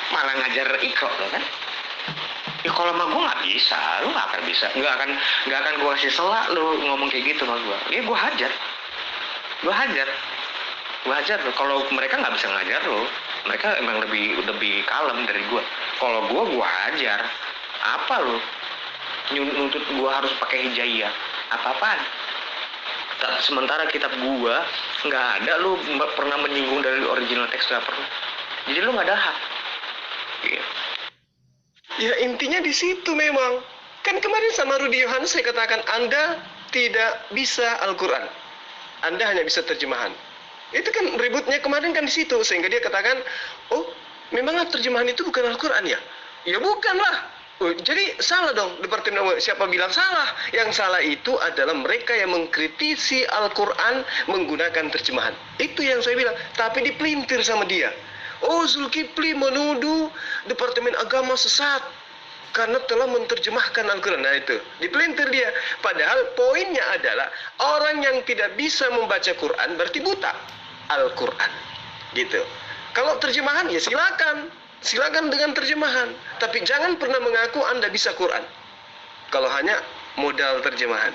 malah ngajar ikro lo kan. Ya kalau sama gue nggak bisa, lu nggak akan bisa, nggak akan gue kasih selak lu ngomong kayak gitu sama gue. Ya gue hajar lo. Kalau mereka nggak bisa ngajar lo, mereka emang lebih kalem dari gue. Kalau gue hajar, apa lo nuntut gue harus pakai hijaiyah, apa-apaan? Sementara kitab gue nggak ada lu pernah menyinggung dari original teks, nggak pernah. Jadi lu nggak ada hak. Iya. Ya intinya di situ memang. Kan kemarin sama Rudi Yohanes saya katakan Anda tidak bisa Al-Quran. Anda hanya bisa terjemahan. Itu kan ributnya kemarin kan di situ. Sehingga dia katakan, oh memang terjemahan itu bukan Al-Quran ya? Ya bukanlah. Oh, jadi salah dong. Departemen siapa bilang salah? Yang salah itu adalah mereka yang mengkritisi Al-Quran menggunakan terjemahan. Itu yang saya bilang. Tapi dipelintir sama dia. Oh, Zulkifli menuduh Departemen Agama sesat karena telah menerjemahkan Al-Quran. Nah itu, dipelintir dia. Padahal poinnya adalah orang yang tidak bisa membaca Quran berarti buta Al-Quran. Gitu. Kalau terjemahan ya silakan dengan terjemahan. Tapi jangan pernah mengaku Anda bisa Quran. Kalau hanya modal terjemahan.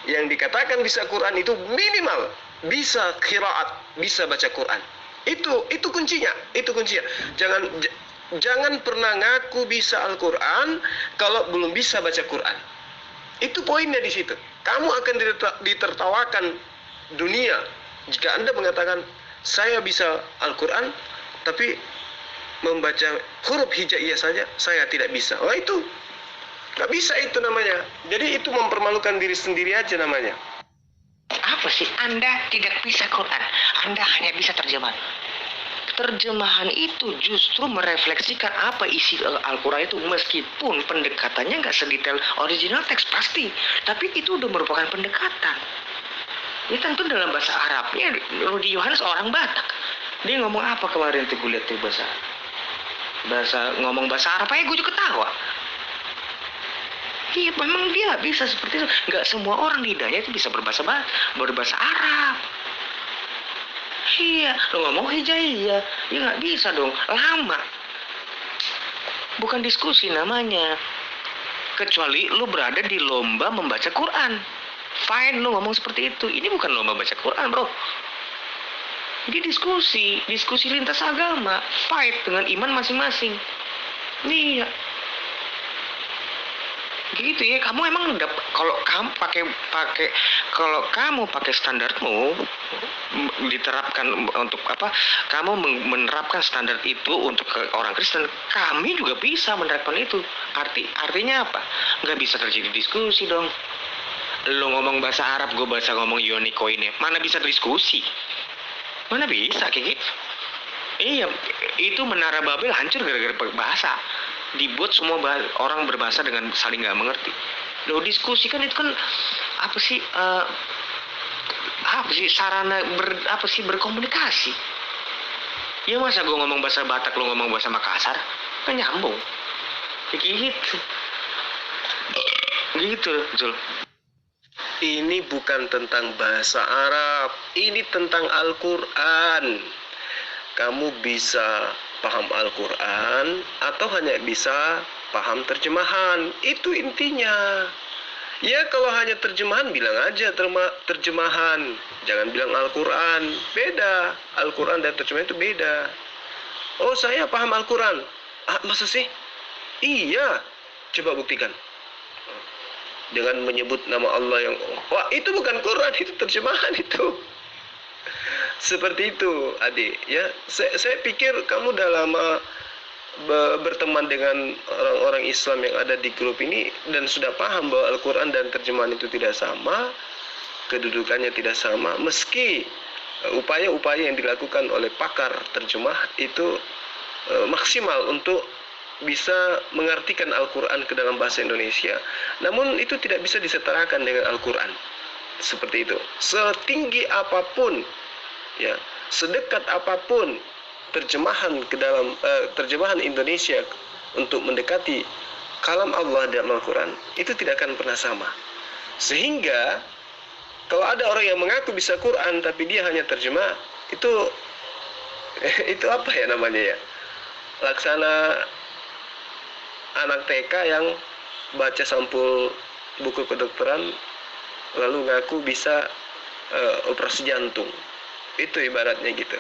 Yang dikatakan bisa Quran itu minimal bisa qiraat, bisa baca Quran. Itu kuncinya. Jangan pernah ngaku bisa Al-Quran kalau belum bisa baca Quran. Itu poinnya di situ. Kamu akan ditertawakan dunia jika Anda mengatakan saya bisa Al-Quran tapi membaca huruf hijaiyah saja saya tidak bisa. Oh itu nggak bisa, itu namanya. Jadi itu mempermalukan diri sendiri aja namanya. Apa sih Anda tidak bisa Quran? Anda hanya bisa terjemahan. Terjemahan itu justru merefleksikan apa isi Al-Quran itu, meskipun pendekatannya nggak sedetail original teks pasti, tapi itu udah merupakan pendekatan. Ya tentu dalam bahasa Arabnya, Rudi Yohanes orang Batak. Dia ngomong apa kemarin tuh, gue lihat tuh ngomong bahasa Arab aja gue juga ketawa. Iya, memang dia bisa seperti itu. Nggak semua orang di hidayah itu bisa berbahasa Arab. Iya, lo ngomong hijaiyah, ya nggak bisa dong, lama. Bukan diskusi namanya. Kecuali lo berada di lomba membaca Quran. Fine, lo ngomong seperti itu. Ini bukan lomba baca Quran, bro. Ini diskusi lintas agama, fight dengan iman masing-masing. Iya. Gitu ya, kamu emang kalau kamu pakai standarmu diterapkan untuk apa? Kamu menerapkan standar itu untuk ke orang Kristen, kami juga bisa menerapkan itu. Artinya apa? Nggak bisa terjadi diskusi dong. Lo ngomong bahasa Arab, gue ngomong Yoniko ini, mana bisa diskusi? Mana bisa kayak gitu? Iya, itu Menara Babel hancur gara-gara bahasa. Dibuat semua orang berbahasa dengan saling nggak mengerti. Lo diskusi kan itu kan sarana berkomunikasi. Ya masa gue ngomong bahasa Batak, lo ngomong bahasa Makassar, kan nyambung. Kayak gitu, Zul. Ini bukan tentang bahasa Arab, ini tentang Al-Quran. Kamu bisa paham Al-Quran atau hanya bisa paham terjemahan. Itu intinya. Ya kalau hanya terjemahan bilang aja terjemahan. Jangan bilang Al-Quran. Beda. Al-Quran dan terjemahan itu beda. Oh saya paham Al-Quran. Masa sih? Iya. Coba buktikan. Dengan menyebut nama Allah yang... Wah itu bukan Quran, itu terjemahan itu. Seperti itu adik ya. Saya pikir kamu udah lama berteman dengan orang-orang Islam yang ada di grup ini dan sudah paham bahwa Al-Quran dan terjemahan itu tidak sama, kedudukannya tidak sama, meski upaya-upaya yang dilakukan oleh pakar terjemah itu maksimal untuk bisa mengartikan Al-Quran ke dalam bahasa Indonesia, namun itu tidak bisa disetarakan dengan Al-Quran. Seperti itu. Setinggi apapun ya, sedekat apapun terjemahan ke dalam terjemahan Indonesia untuk mendekati kalam Allah dalam Al-Quran, itu tidak akan pernah sama. Sehingga kalau ada orang yang mengaku bisa Quran tapi dia hanya terjemah, Itu apa ya namanya ya? Laksana anak TK yang baca sampul buku kedokteran lalu ngaku bisa operasi jantung. Itu ibaratnya gitu.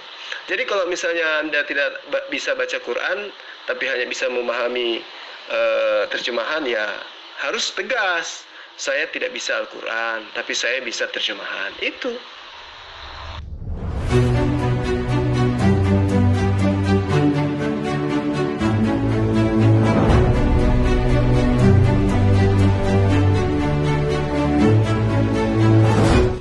Jadi kalau misalnya Anda tidak bisa baca Quran tapi hanya bisa memahami terjemahan, ya harus tegas. Saya tidak bisa Al-Quran tapi saya bisa terjemahan. Itu